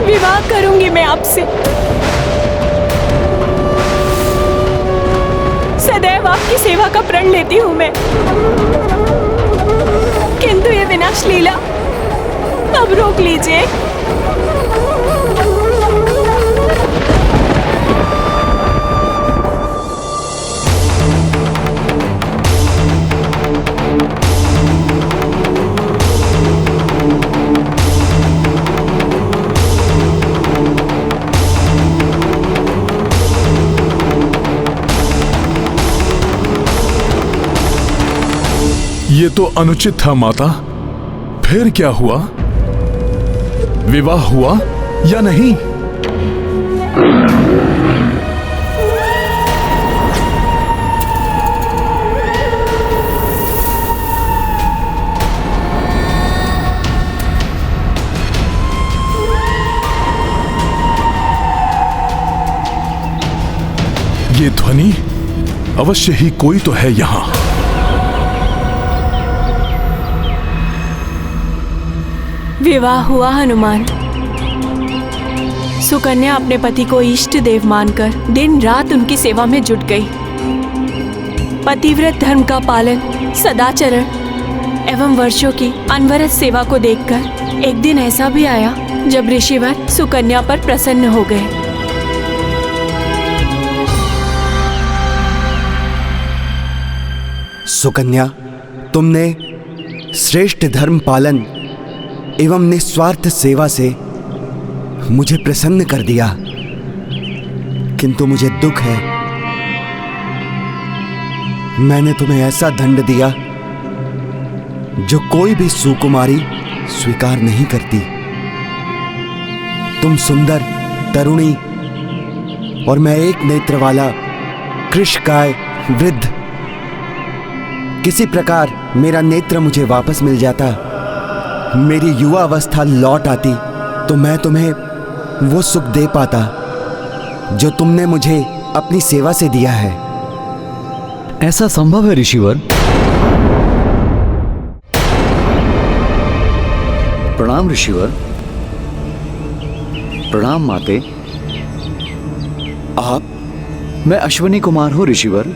विवाह करूंगी मैं आपसे। सदैव आपकी सेवा का प्रण लेती हूं मैं। किंतु ये विनाश लीला अब रोक लीजिए। ये तो अनुचित था माता। फिर क्या हुआ? विवाह हुआ या नहीं? ये ध्वनि अवश्य ही कोई तो है यहां। विवाह हुआ हनुमान। सुकन्या अपने पति को इष्ट देव मानकर दिन रात उनकी सेवा में जुट गई। पतिव्रत धर्म का पालन, सदाचरण एवं वर्षों की अनवरत सेवा को देखकर एक दिन ऐसा भी आया जब ऋषिवर सुकन्या पर प्रसन्न हो गए। सुकन्या, तुमने श्रेष्ठ धर्म पालन एवं निस्वार्थ सेवा से मुझे प्रसन्न कर दिया, किंतु मुझे दुख है। मैंने तुम्हें ऐसा दंड दिया जो कोई भी सुकुमारी स्वीकार नहीं करती। तुम सुंदर, तरुणी और मैं एक नेत्र वाला कृशकाय वृद्ध। किसी प्रकार मेरा नेत्र मुझे वापस मिल जाता, मेरी युवा अवस्था लौट आती, तो मैं तुम्हें वो सुख दे पाता जो तुमने मुझे अपनी सेवा से दिया है। ऐसा संभव है ऋषिवर? प्रणाम ऋषिवर। प्रणाम माते। आप? मैं अश्विनी कुमार हूं ऋषिवर।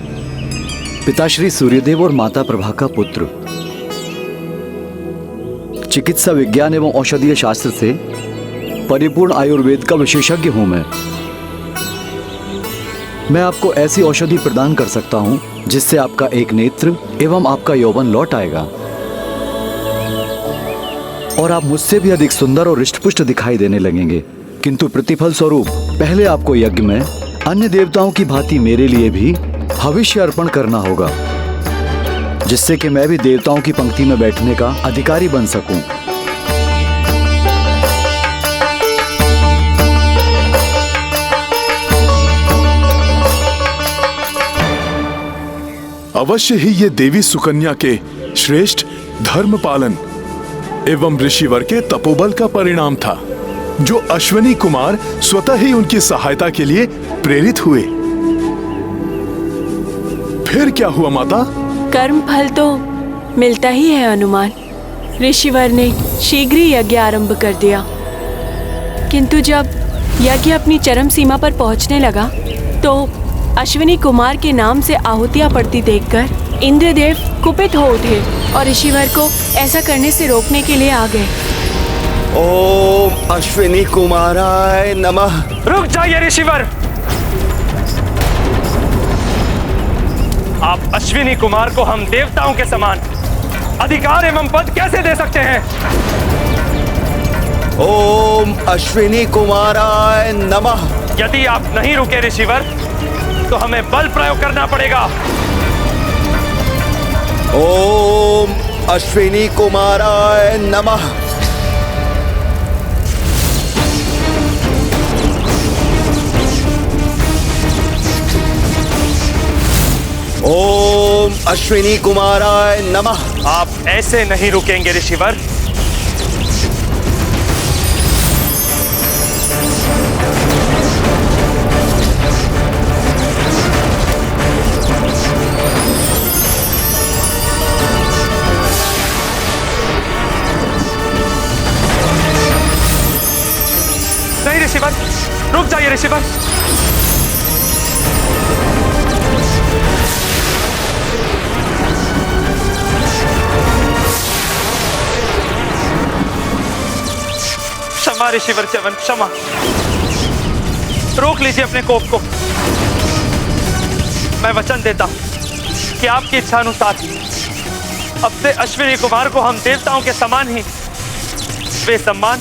पिताश्री सूर्यदेव और माता प्रभा का पुत्र, चिकित्सा विज्ञान एवं औषधीय शास्त्र से परिपूर्ण आयुर्वेद का विशेषज्ञ हूं मैं आपको ऐसी औषधि प्रदान कर सकता हूं जिससे आपका एक नेत्र एवं आपका यौवन लौट आएगा और आप मुझसे भी अधिक सुंदर और हृष्टपुष्ट दिखाई देने लगेंगे। किंतु प्रतिफल स्वरूप पहले आपको यज्ञ में अन्य देवताओं की भांति मेरे लिए भी हविष्य अर्पण करना होगा, जिससे कि मैं भी देवताओं की पंक्ति में बैठने का अधिकारी बन सकूं। अवश्य ही ये देवी सुकन्या के श्रेष्ठ धर्म पालन एवं ऋषिवर के तपोबल का परिणाम था, जो अश्विनी कुमार स्वतः ही उनकी सहायता के लिए प्रेरित हुए। फिर क्या हुआ माता? कर्म फल तो मिलता ही है हनुमान। ऋषिवर ने शीघ्र ही यज्ञ आरंभ कर दिया, किंतु जब यज्ञ अपनी चरम सीमा पर पहुंचने लगा तो अश्विनी कुमार के नाम से आहुतियां पड़ती देखकर इंद्रदेव कुपित हो उठे और ऋषिवर को ऐसा करने से रोकने के लिए आ गए। ओम अश्विनी कुमाराय नमः। रुक जाइए ऋषिवर, आप अश्विनी कुमार को हम देवताओं के समान अधिकार एवं पद कैसे दे सकते हैं? ओम अश्विनी कुमाराय नमः। यदि आप नहीं रुके ऋषिवर तो हमें बल प्रयोग करना पड़ेगा। ओम अश्विनी कुमाराय नमः। ओम अश्विनी कुमाराय नमः। आप ऐसे नहीं रुकेंगे ऋषिवर। नहीं ऋषिवर, रुक जाइए ऋषिवर। क्षमा ऋषिवर च्यवन, क्षमा। रोक लीजिए अपने कोप को। मैं वचन देता हूं कि आपकी इच्छा अनुसार अब से अश्विनी कुमार को हम देवताओं के समान ही वे सम्मान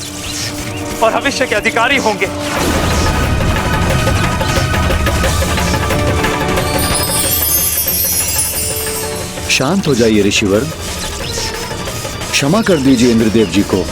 और भविष्य के अधिकारी होंगे। शांत हो जाइए ऋषिवर, क्षमा कर दीजिए इंद्रदेव जी को।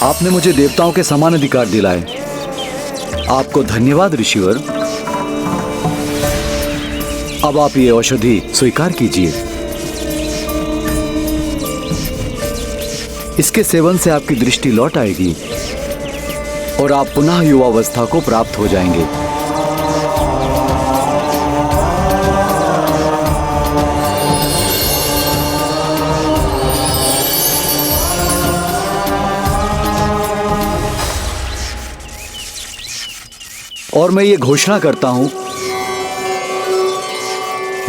आपने मुझे देवताओं के समान अधिकार दिलाए, आपको धन्यवाद ऋषिवर। अब आप ये औषधि स्वीकार कीजिए। इसके सेवन से आपकी दृष्टि लौट आएगी और आप पुनः युवावस्था को प्राप्त हो जाएंगे। और मैं ये घोषणा करता हूं,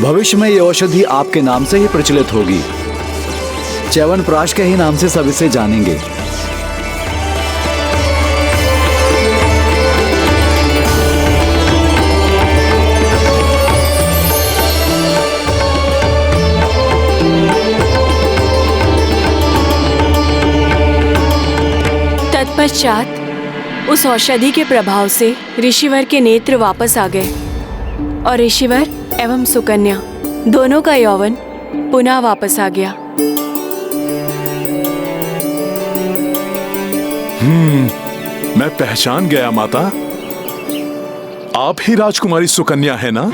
भविष्य में ये औषधि आपके नाम से ही प्रचलित होगी। च्यवनप्राश के ही नाम से सब इसे जानेंगे। तत्पश्चात उस औषधि के प्रभाव से ऋषिवर के नेत्र वापस आ गए और ऋषिवर एवं सुकन्या दोनों का यौवन पुनः वापस आ गया। मैं पहचान गया माता, आप ही राजकुमारी सुकन्या है ना?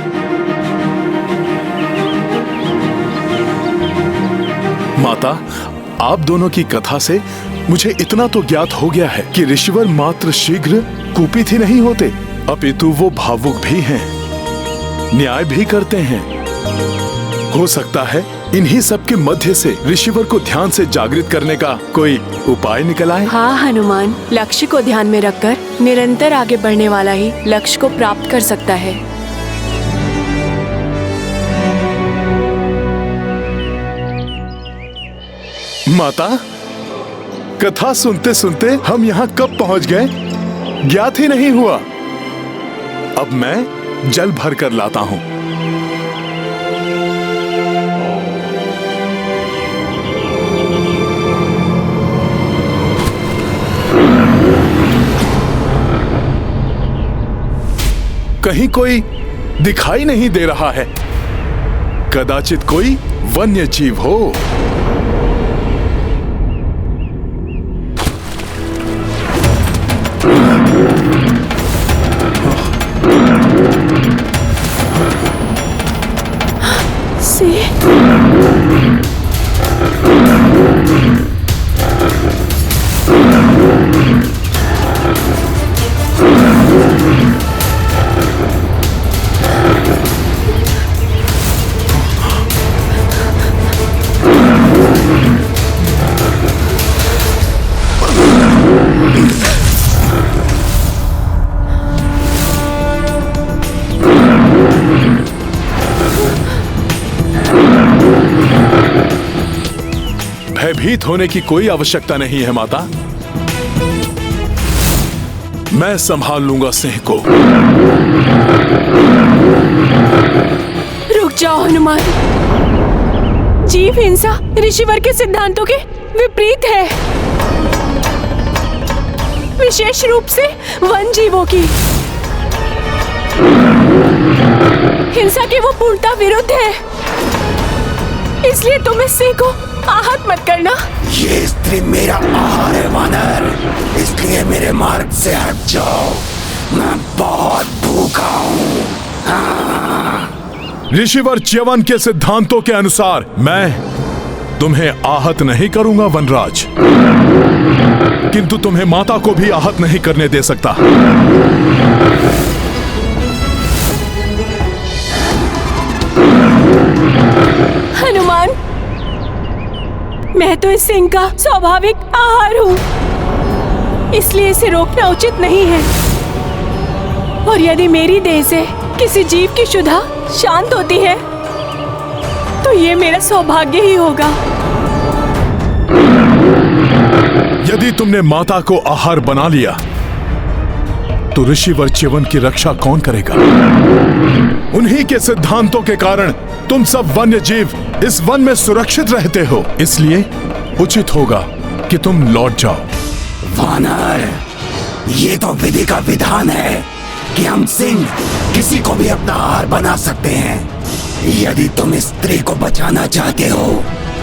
माता, आप दोनों की कथा से मुझे इतना तो ज्ञात हो गया है कि ऋषिवर मात्र शीघ्र कुपित ही नहीं होते, अपितु वो भावुक भी हैं, न्याय भी करते हैं। हो सकता है इन्हीं सब के मध्य से ऋषिवर को ध्यान से जागृत करने का कोई उपाय निकल आए। हाँ हनुमान, लक्ष्य को ध्यान में रखकर निरंतर आगे बढ़ने वाला ही लक्ष्य को प्राप्त कर सकता है। माता, कथा सुनते सुनते हम यहाँ कब पहुँच गए ज्ञात ही नहीं हुआ। अब मैं जल भर कर लाता हूँ। कहीं कोई दिखाई नहीं दे रहा है, कदाचित कोई वन्य जीव हो। भयभीत होने की कोई आवश्यकता नहीं है माता, मैं संभाल लूंगा सिंह को। रुक जाओ हनुमान, जीव हिंसा ऋषिवर के सिद्धांतों के विपरीत है, विशेष रूप से वन जीवों की हिंसा के वो पूर्णता विरुद्ध है। इसलिए तुम इस सिंह को आहत मत करना। ये स्त्री मेरा आहार है वानर, इसलिए मेरे मार्ग से हट जाओ, मैं बहुत भूखा हूँ। ऋषिवर च्यवन के सिद्धांतों के अनुसार मैं तुम्हें आहत नहीं करूंगा वनराज, किंतु तुम्हें माता को भी आहत नहीं करने दे सकता। हनुमान, मैं तो इस सिंह का स्वाभाविक आहार हूँ, इसलिए इसे रोकना उचित नहीं है। और यदि मेरी देह से किसी जीव की क्षुधा शांत होती है तो ये मेरा सौभाग्य ही होगा। यदि तुमने माता को आहार बना लिया तो ऋषिवर च्यवन की रक्षा कौन करेगा? उन्हीं के सिद्धांतों के कारण तुम सब वन्य जीव इस वन में सुरक्षित रहते हो, इसलिए उचित होगा कि तुम लौट जाओ। वानर, ये तो विधि का विधान है कि हम सिंह किसी को भी अपना आहार बना सकते हैं। यदि तुम इस स्त्री को बचाना चाहते हो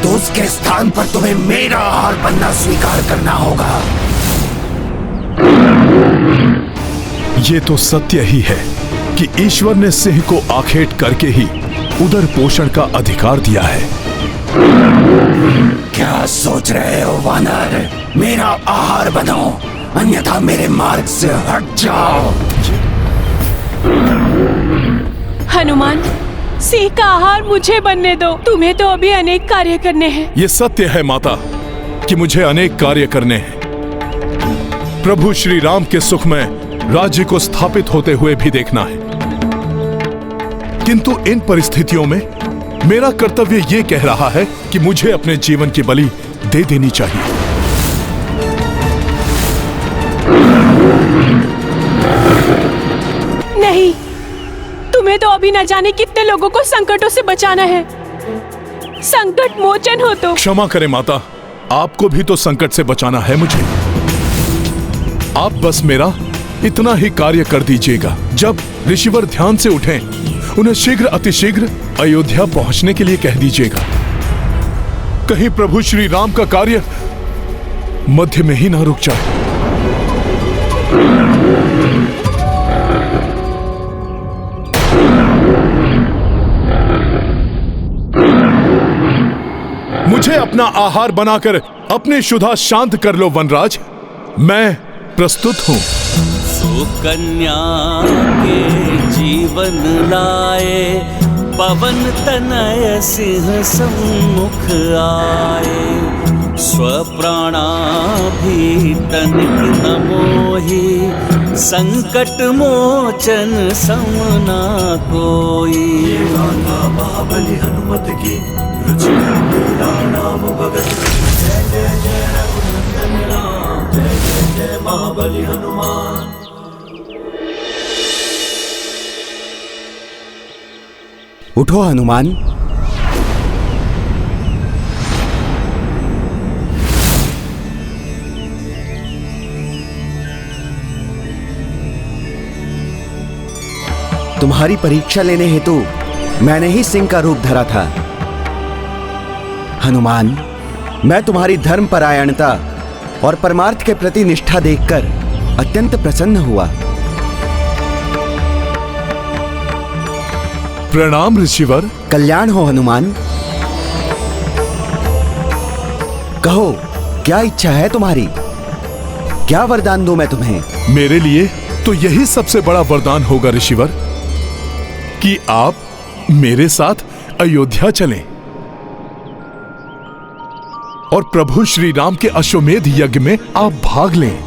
तो उसके स्थान पर तुम्हें मेरा आहार बनना स्वीकार करना होगा। ये तो सत्य ही है कि ईश्वर ने सिंह को आखेट करके ही उदर पोषण का अधिकार दिया है। क्या सोच रहे हो वानर? मेरा आहार बनो, अन्यथा मेरे मार्ग से हट जाओ। हनुमान, सिंह का आहार मुझे बनने दो, तुम्हें तो अभी अनेक कार्य करने हैं। ये सत्य है माता कि मुझे अनेक कार्य करने हैं। प्रभु श्री राम के सुख में राज्य को स्थापित होते हुए भी देखना है, किंतु इन परिस्थितियों में मेरा कर्तव्य ये कह रहा है कि मुझे अपने जीवन की बलि दे देनी चाहिए। नहीं, तुम्हें तो अभी न जाने कितने लोगों को संकटों से बचाना है। संकट मोचन हो तो। क्षमा करें माता, आपको भी तो संकट से बचाना है मुझे। आप बस मेरा इतना ही कार्य कर दीजिएगा। जब ऋषिवर ध्यान से उठें, उन्हें शीघ्र अतिशीघ्र अयोध्या पहुंचने के लिए कह दीजिएगा। कहीं प्रभु श्री राम का कार्य मध्य में ही ना रुक जाए। मुझे अपना आहार बनाकर अपनी क्षुधा शांत कर लो वनराज। मैं प्रस्तुत हूँ। सुकन्या के जीवन लाए, पवन तनय सिंह सम्मुख आए। स्वप्राणा भी तनिक न मोहि, संकट मोचन समना कोई। गाथा महाबली हनुमत की, रुचिकर लीला राम भगत की। जय जय जय रघुनंदन राम, जय जय जय महाबली हनुमान। उठो हनुमान। तुम्हारी परीक्षा लेने हेतु मैंने ही सिंह का रूप धरा था। हनुमान, मैं तुम्हारी धर्मपरायणता और परमार्थ के प्रति निष्ठा देखकर अत्यंत प्रसन्न हुआ। प्रणाम ऋषिवर। कल्याण हो हनुमान। कहो, क्या इच्छा है तुम्हारी? क्या वरदान दूं मैं तुम्हें? मेरे लिए तो यही सबसे बड़ा वरदान होगा ऋषिवर कि आप मेरे साथ अयोध्या चलें और प्रभु श्री राम के अश्वमेध यज्ञ में आप भाग लें।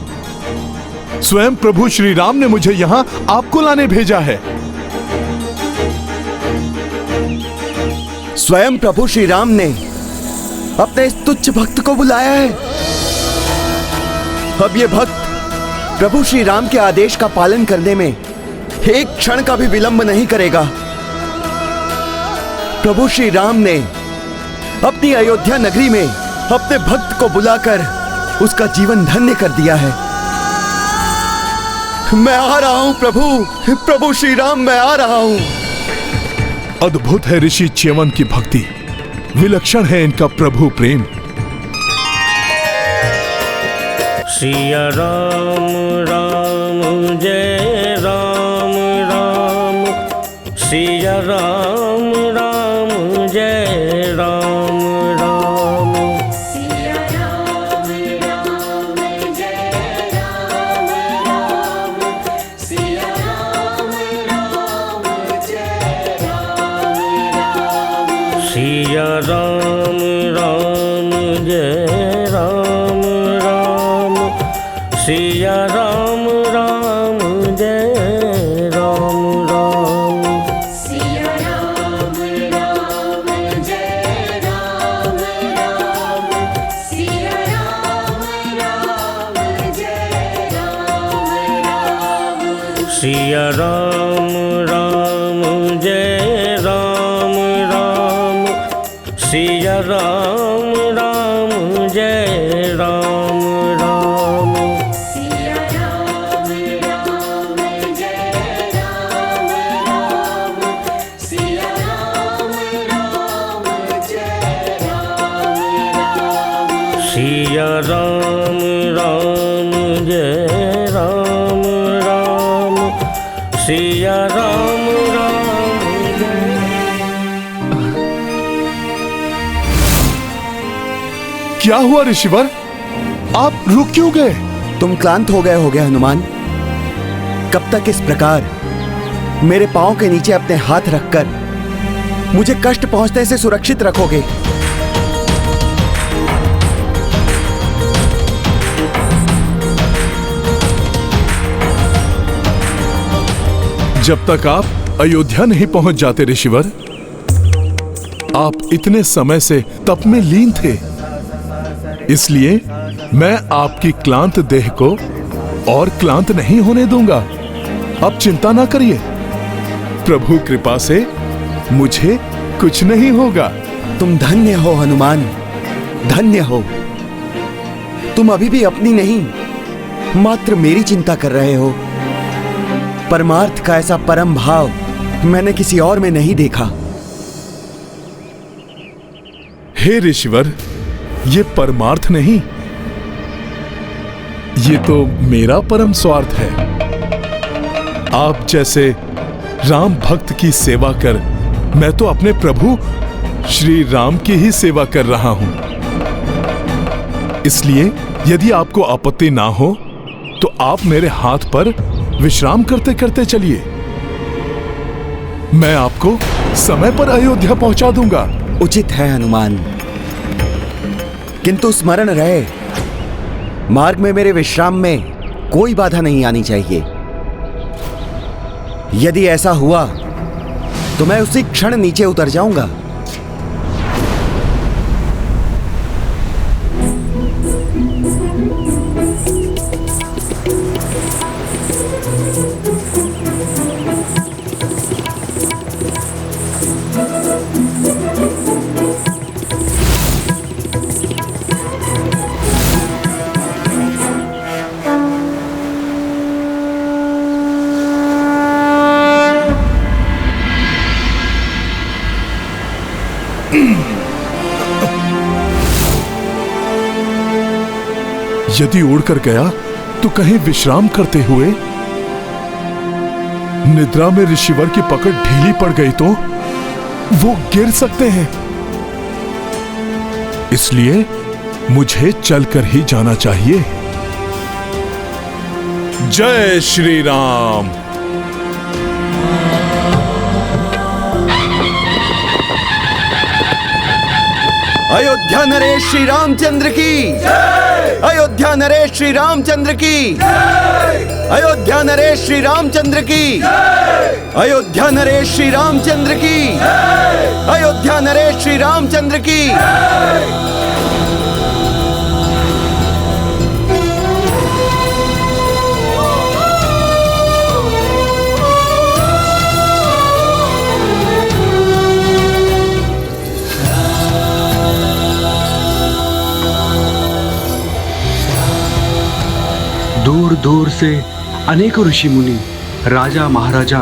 स्वयं प्रभु श्री राम ने मुझे यहां आपको लाने भेजा है। स्वयं प्रभु श्री राम ने अपने इस तुच्छ भक्त को बुलाया है। अब ये भक्त प्रभु श्री राम के आदेश का पालन करने में एक क्षण का भी विलंब नहीं करेगा। प्रभु श्री राम ने अपनी अयोध्या नगरी में अपने भक्त को बुलाकर उसका जीवन धन्य कर दिया है। मैं आ रहा हूं प्रभु श्री राम, मैं आ रहा हूं। अद्भुत है ऋषि च्यवन की भक्ति, विलक्षण है इनका प्रभु प्रेम। सिया राम राम जय राम राम, सिया राम राम जय राम राम, सिया राम राम जय राम राम, सिया राम राम जय राम राम, सिया राम राम जय राम राम, सिया राम राम जय राम राम, सिया राम राम जय राम राम, सिया राम राम जय राम राम, सिया राम राम जय राम राम, सिया राम राम जय राम राम, सिया राम राम जय राम राम, सिया राम राम जय राम राम, सिया राम राम जय राम राम, सिया राम राम क्या हुआ ऋषिवर? आप रुक क्यों गए? तुम क्लांत हो गए हनुमान। कब तक इस प्रकार मेरे पांव के नीचे अपने हाथ रखकर मुझे कष्ट पहुंचने से सुरक्षित रखोगे? जब तक आप अयोध्या नहीं पहुंच जाते ऋषिवर, आप इतने समय से तप में लीन थे, इसलिए मैं आपकी क्लांत देह को और क्लांत नहीं होने दूंगा। अब चिंता ना करिए, प्रभु कृपा से मुझे कुछ नहीं होगा। तुम धन्य हो हनुमान, धन्य हो। तुम अभी भी अपनी नहीं, मात्र मेरी चिंता कर रहे हो। परमार्थ का ऐसा परम भाव मैंने किसी और में नहीं देखा। हे ऋषिवर, ये परमार्थ नहीं, ये तो मेरा परम स्वार्थ है। आप जैसे राम भक्त की सेवा कर मैं तो अपने प्रभु श्री राम की ही सेवा कर रहा हूं। इसलिए यदि आपको आपत्ति ना हो तो आप मेरे हाथ पर विश्राम करते करते चलिए। मैं आपको समय पर अयोध्या पहुंचा दूंगा। उचित है हनुमान, किंतु स्मरण रहे मार्ग में मेरे विश्राम में कोई बाधा नहीं आनी चाहिए। यदि ऐसा हुआ तो मैं उसी क्षण नीचे उतर जाऊंगा। यदि उड़कर गया तो कहीं विश्राम करते हुए निद्रा में ऋषिवर की पकड़ ढीली पड़ गई तो वो गिर सकते हैं। इसलिए मुझे चलकर ही जाना चाहिए। जय श्री राम। अयोध्या नरेश श्री रामचंद्र की जय। अयोध्या नरेश श्री रामचंद्र की जय। अयोध्या नरेश श्री रामचंद्र की जय। अयोध्या नरेश श्री रामचंद्र की जय। अयोध्या नरेश श्री रामचंद्र की जय। दूर दूर से अनेकों ऋषि मुनि, राजा महाराजा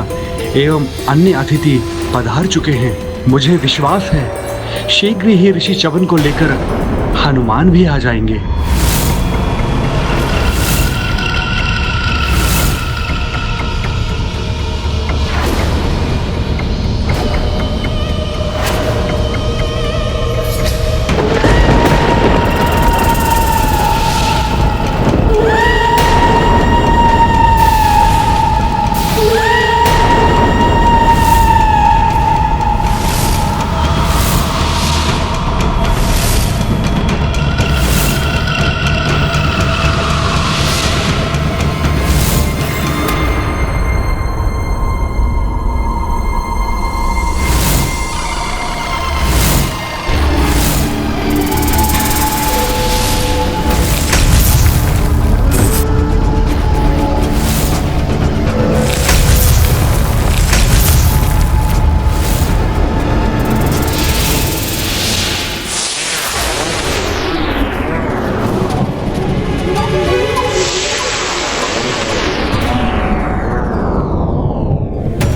एवं अन्य अतिथि पधार चुके हैं। मुझे विश्वास है शीघ्र ही ऋषि च्यवन को लेकर हनुमान भी आ जाएंगे।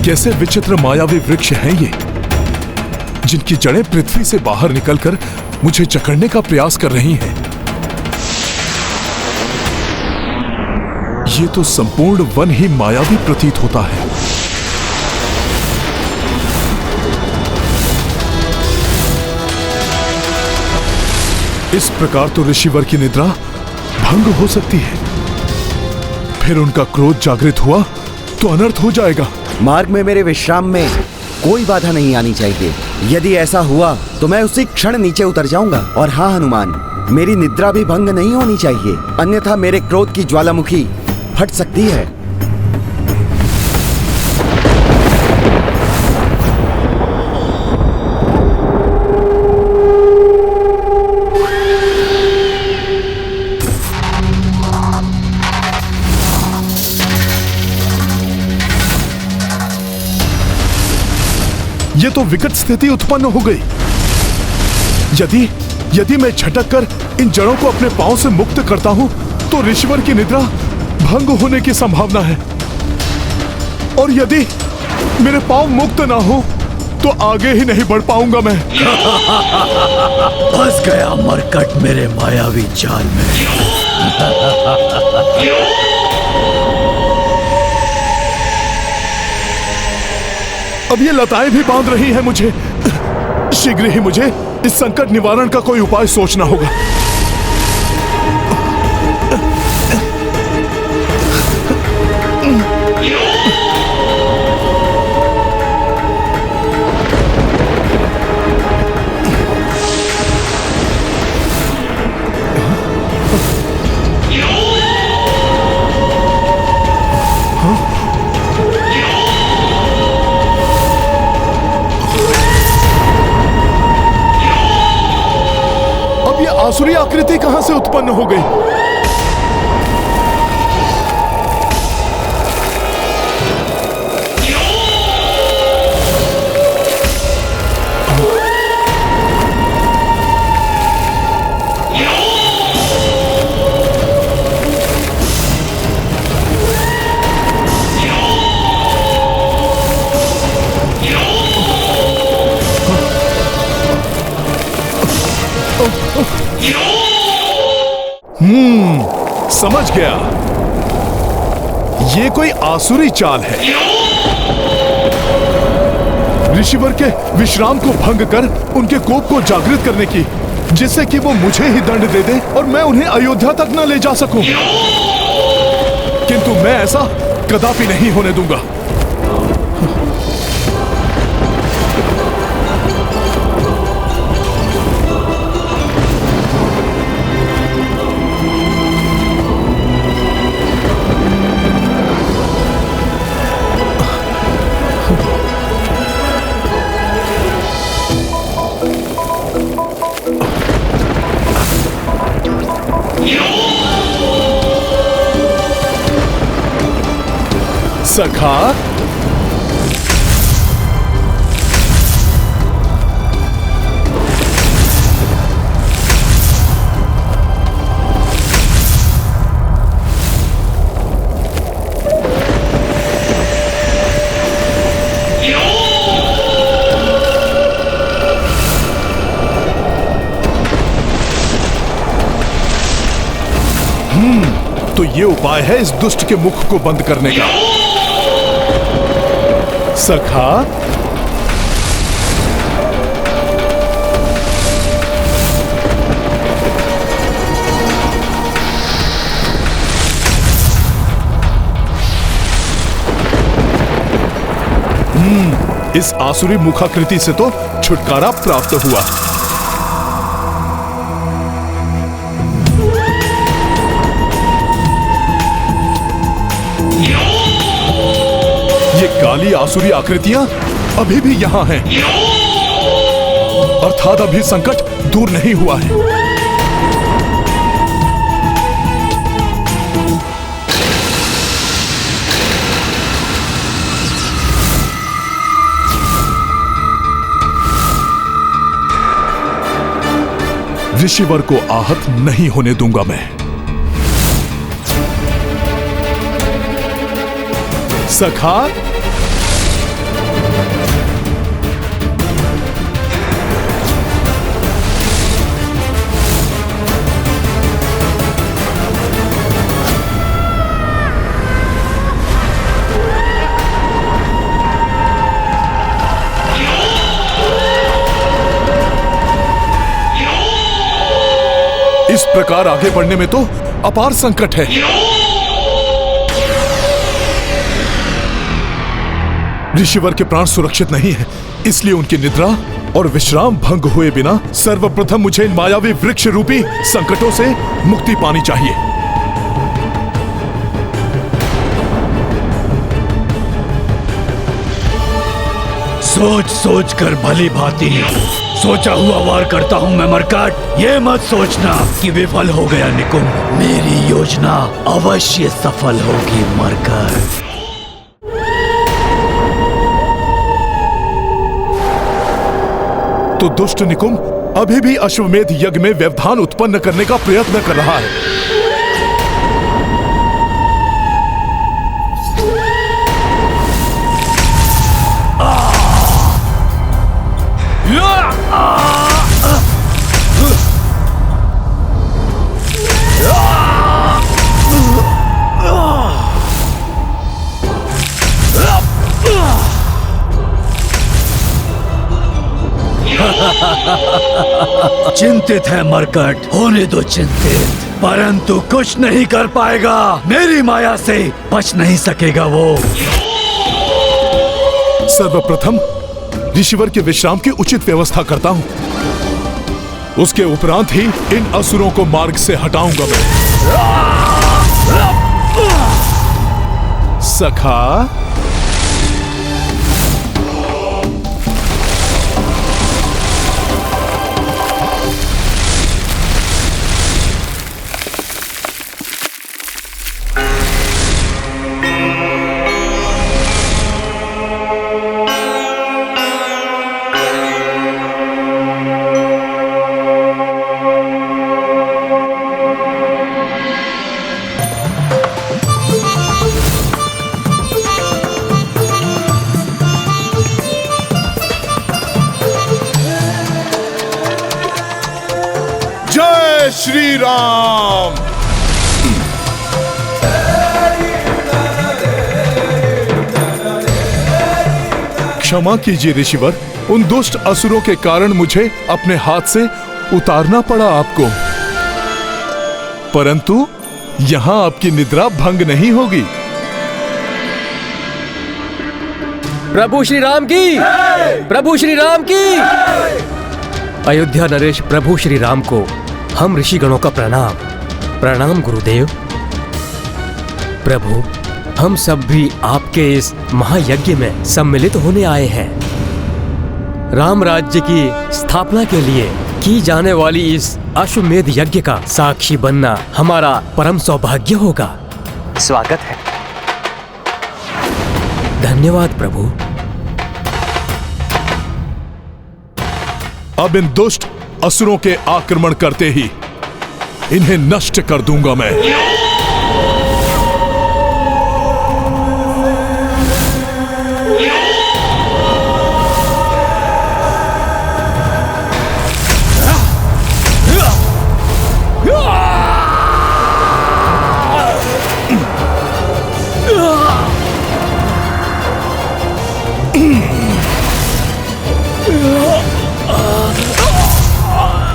कैसे विचित्र मायावी वृक्ष हैं ये, जिनकी जड़ें पृथ्वी से बाहर निकलकर मुझे जकड़ने का प्रयास कर रही हैं। ये तो संपूर्ण वन ही मायावी प्रतीत होता है। इस प्रकार तो ऋषिवर की निद्रा भंग हो सकती है। फिर उनका क्रोध जागृत हुआ तो अनर्थ हो जाएगा। मार्ग में मेरे विश्राम में कोई बाधा नहीं आनी चाहिए। यदि ऐसा हुआ तो मैं उसी क्षण नीचे उतर जाऊंगा। और हाँ हनुमान, मेरी निद्रा भी भंग नहीं होनी चाहिए, अन्यथा मेरे क्रोध की ज्वालामुखी फट सकती है। ये तो विकट स्थिति उत्पन्न हो गई। यदि मैं झटक कर इन जड़ों को अपने पांव से मुक्त करता हूं तो ऋषिवर की निद्रा भंग होने की संभावना है। और यदि मेरे पांव मुक्त ना हो तो आगे ही नहीं बढ़ पाऊंगा मैं। फंस गया मरकट मेरे मायावी जाल में। अब ये लताएं भी बांध रही हैं मुझे। शीघ्र ही मुझे इस संकट निवारण का कोई उपाय सोचना होगा। आसुरी आकृति कहां से उत्पन्न हो गई? समझ गया, ये कोई आसुरी चाल है। ऋषिवर के विश्राम को भंग कर उनके कोप को जागृत करने की, जिससे कि वो मुझे ही दंड दे दे और मैं उन्हें अयोध्या तक न ले जा सकूं। किंतु मैं ऐसा कदापि नहीं होने दूंगा। सखा, तो ये उपाय है इस दुष्ट के मुख को बंद करने का। सखा, इस आसुरी मुखाकृति से तो छुटकारा प्राप्त हुआ। ये काली आसुरी आकृतियां अभी भी यहां हैं, अर्थात अभी संकट दूर नहीं हुआ है। ऋषिवर को आहत नहीं होने दूंगा मैं। सखा, इस प्रकार आगे बढ़ने में तो अपार संकट है। ऋषिवर के प्राण सुरक्षित नहीं है, इसलिए उनकी निद्रा और विश्राम भंग हुए बिना सर्वप्रथम मुझे इन मायावी वृक्ष रूपी संकटों से मुक्ति पानी चाहिए। सोच सोच कर भली भांति सोचा हुआ वार करता हूँ मैं मरकाट। ये मत सोचना कि विफल हो गया निकुंभ, मेरी योजना अवश्य सफल होगी मरकाट। तो दुष्ट निकुंभ अभी भी अश्वमेध यज्ञ में व्यवधान उत्पन्न करने का प्रयत्न कर रहा है। चिंतित है मरकट, होने दो चिंतित, परंतु कुछ नहीं कर पाएगा। मेरी माया से बच नहीं सकेगा वो। सर्वप्रथम ऋषिवर के विश्राम की उचित व्यवस्था करता हूं, उसके उपरांत ही इन असुरों को मार्ग से हटाऊंगा मैं। सखा, श्री राम। क्षमा कीजिए ऋषिवर, उन दुष्ट असुरों के कारण मुझे अपने हाथ से उतारना पड़ा आपको, परंतु यहां आपकी निद्रा भंग नहीं होगी। प्रभु श्री राम की, प्रभु श्री राम की। अयोध्या नरेश प्रभु श्री राम को हम ऋषिगणों का प्रणाम। प्रणाम गुरुदेव। प्रभु, हम सब भी आपके इस महायज्ञ में सम्मिलित होने आए हैं। राम राज्य की स्थापना के लिए की जाने वाली इस अश्वमेध यज्ञ का साक्षी बनना हमारा परम सौभाग्य होगा। स्वागत है। धन्यवाद प्रभु। अब इन दुष्ट असुरों के आक्रमण करते ही इन्हें नष्ट कर दूंगा मैं।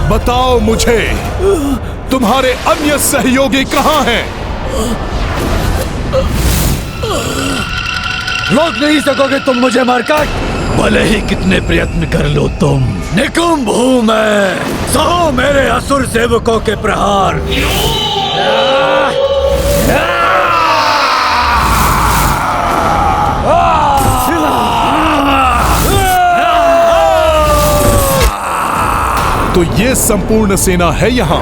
बताओ मुझे, तुम्हारे अन्य सहयोगी कहां हैं? रोक नहीं सकोगे तुम मुझे मारकर, भले ही कितने प्रयत्न कर लो तुम। निकुंभ हूं मैं, सहो मेरे असुर सेवकों के प्रहार। तो ये संपूर्ण सेना है यहां।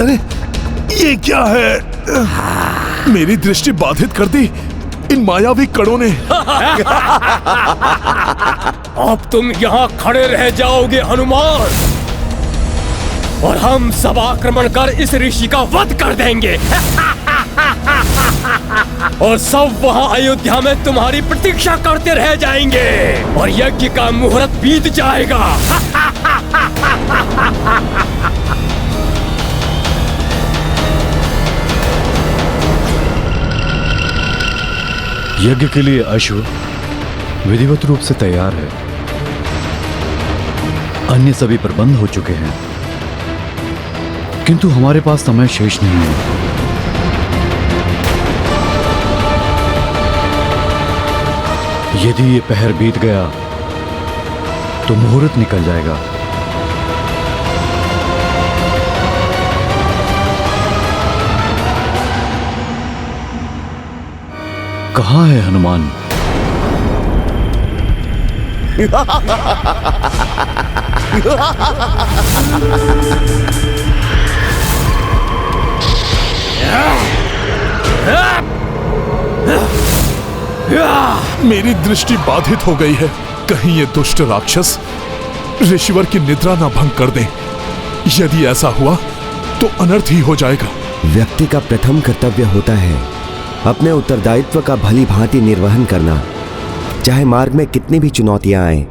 अरे ये क्या है? मेरी दृष्टि बाधित कर दी इन मायावी कड़ों ने। अब तुम यहाँ खड़े रह जाओगे हनुमान, और हम सब आक्रमण कर इस ऋषि का वध कर देंगे। और सब वहां अयोध्या में तुम्हारी प्रतीक्षा करते रह जाएंगे, और यज्ञ का मुहूर्त बीत जाएगा। यज्ञ के लिए अश्व विधिवत रूप से तैयार है। अन्य सभी प्रबंध हो चुके हैं, किंतु हमारे पास समय शेष नहीं है। यदि ये पहर बीत गया तो मुहूर्त निकल जाएगा। कहाँ है हनुमान? मेरी दृष्टि बाधित हो गई है। कहीं ये दुष्ट राक्षस ऋषिवर की निद्रा ना भंग कर दें। यदि ऐसा हुआ तो अनर्थ ही हो जाएगा। व्यक्ति का प्रथम कर्तव्य होता है अपने उत्तरदायित्व का भली भांति निर्वहन करना, चाहे मार्ग में कितनी भी चुनौतियां आएं।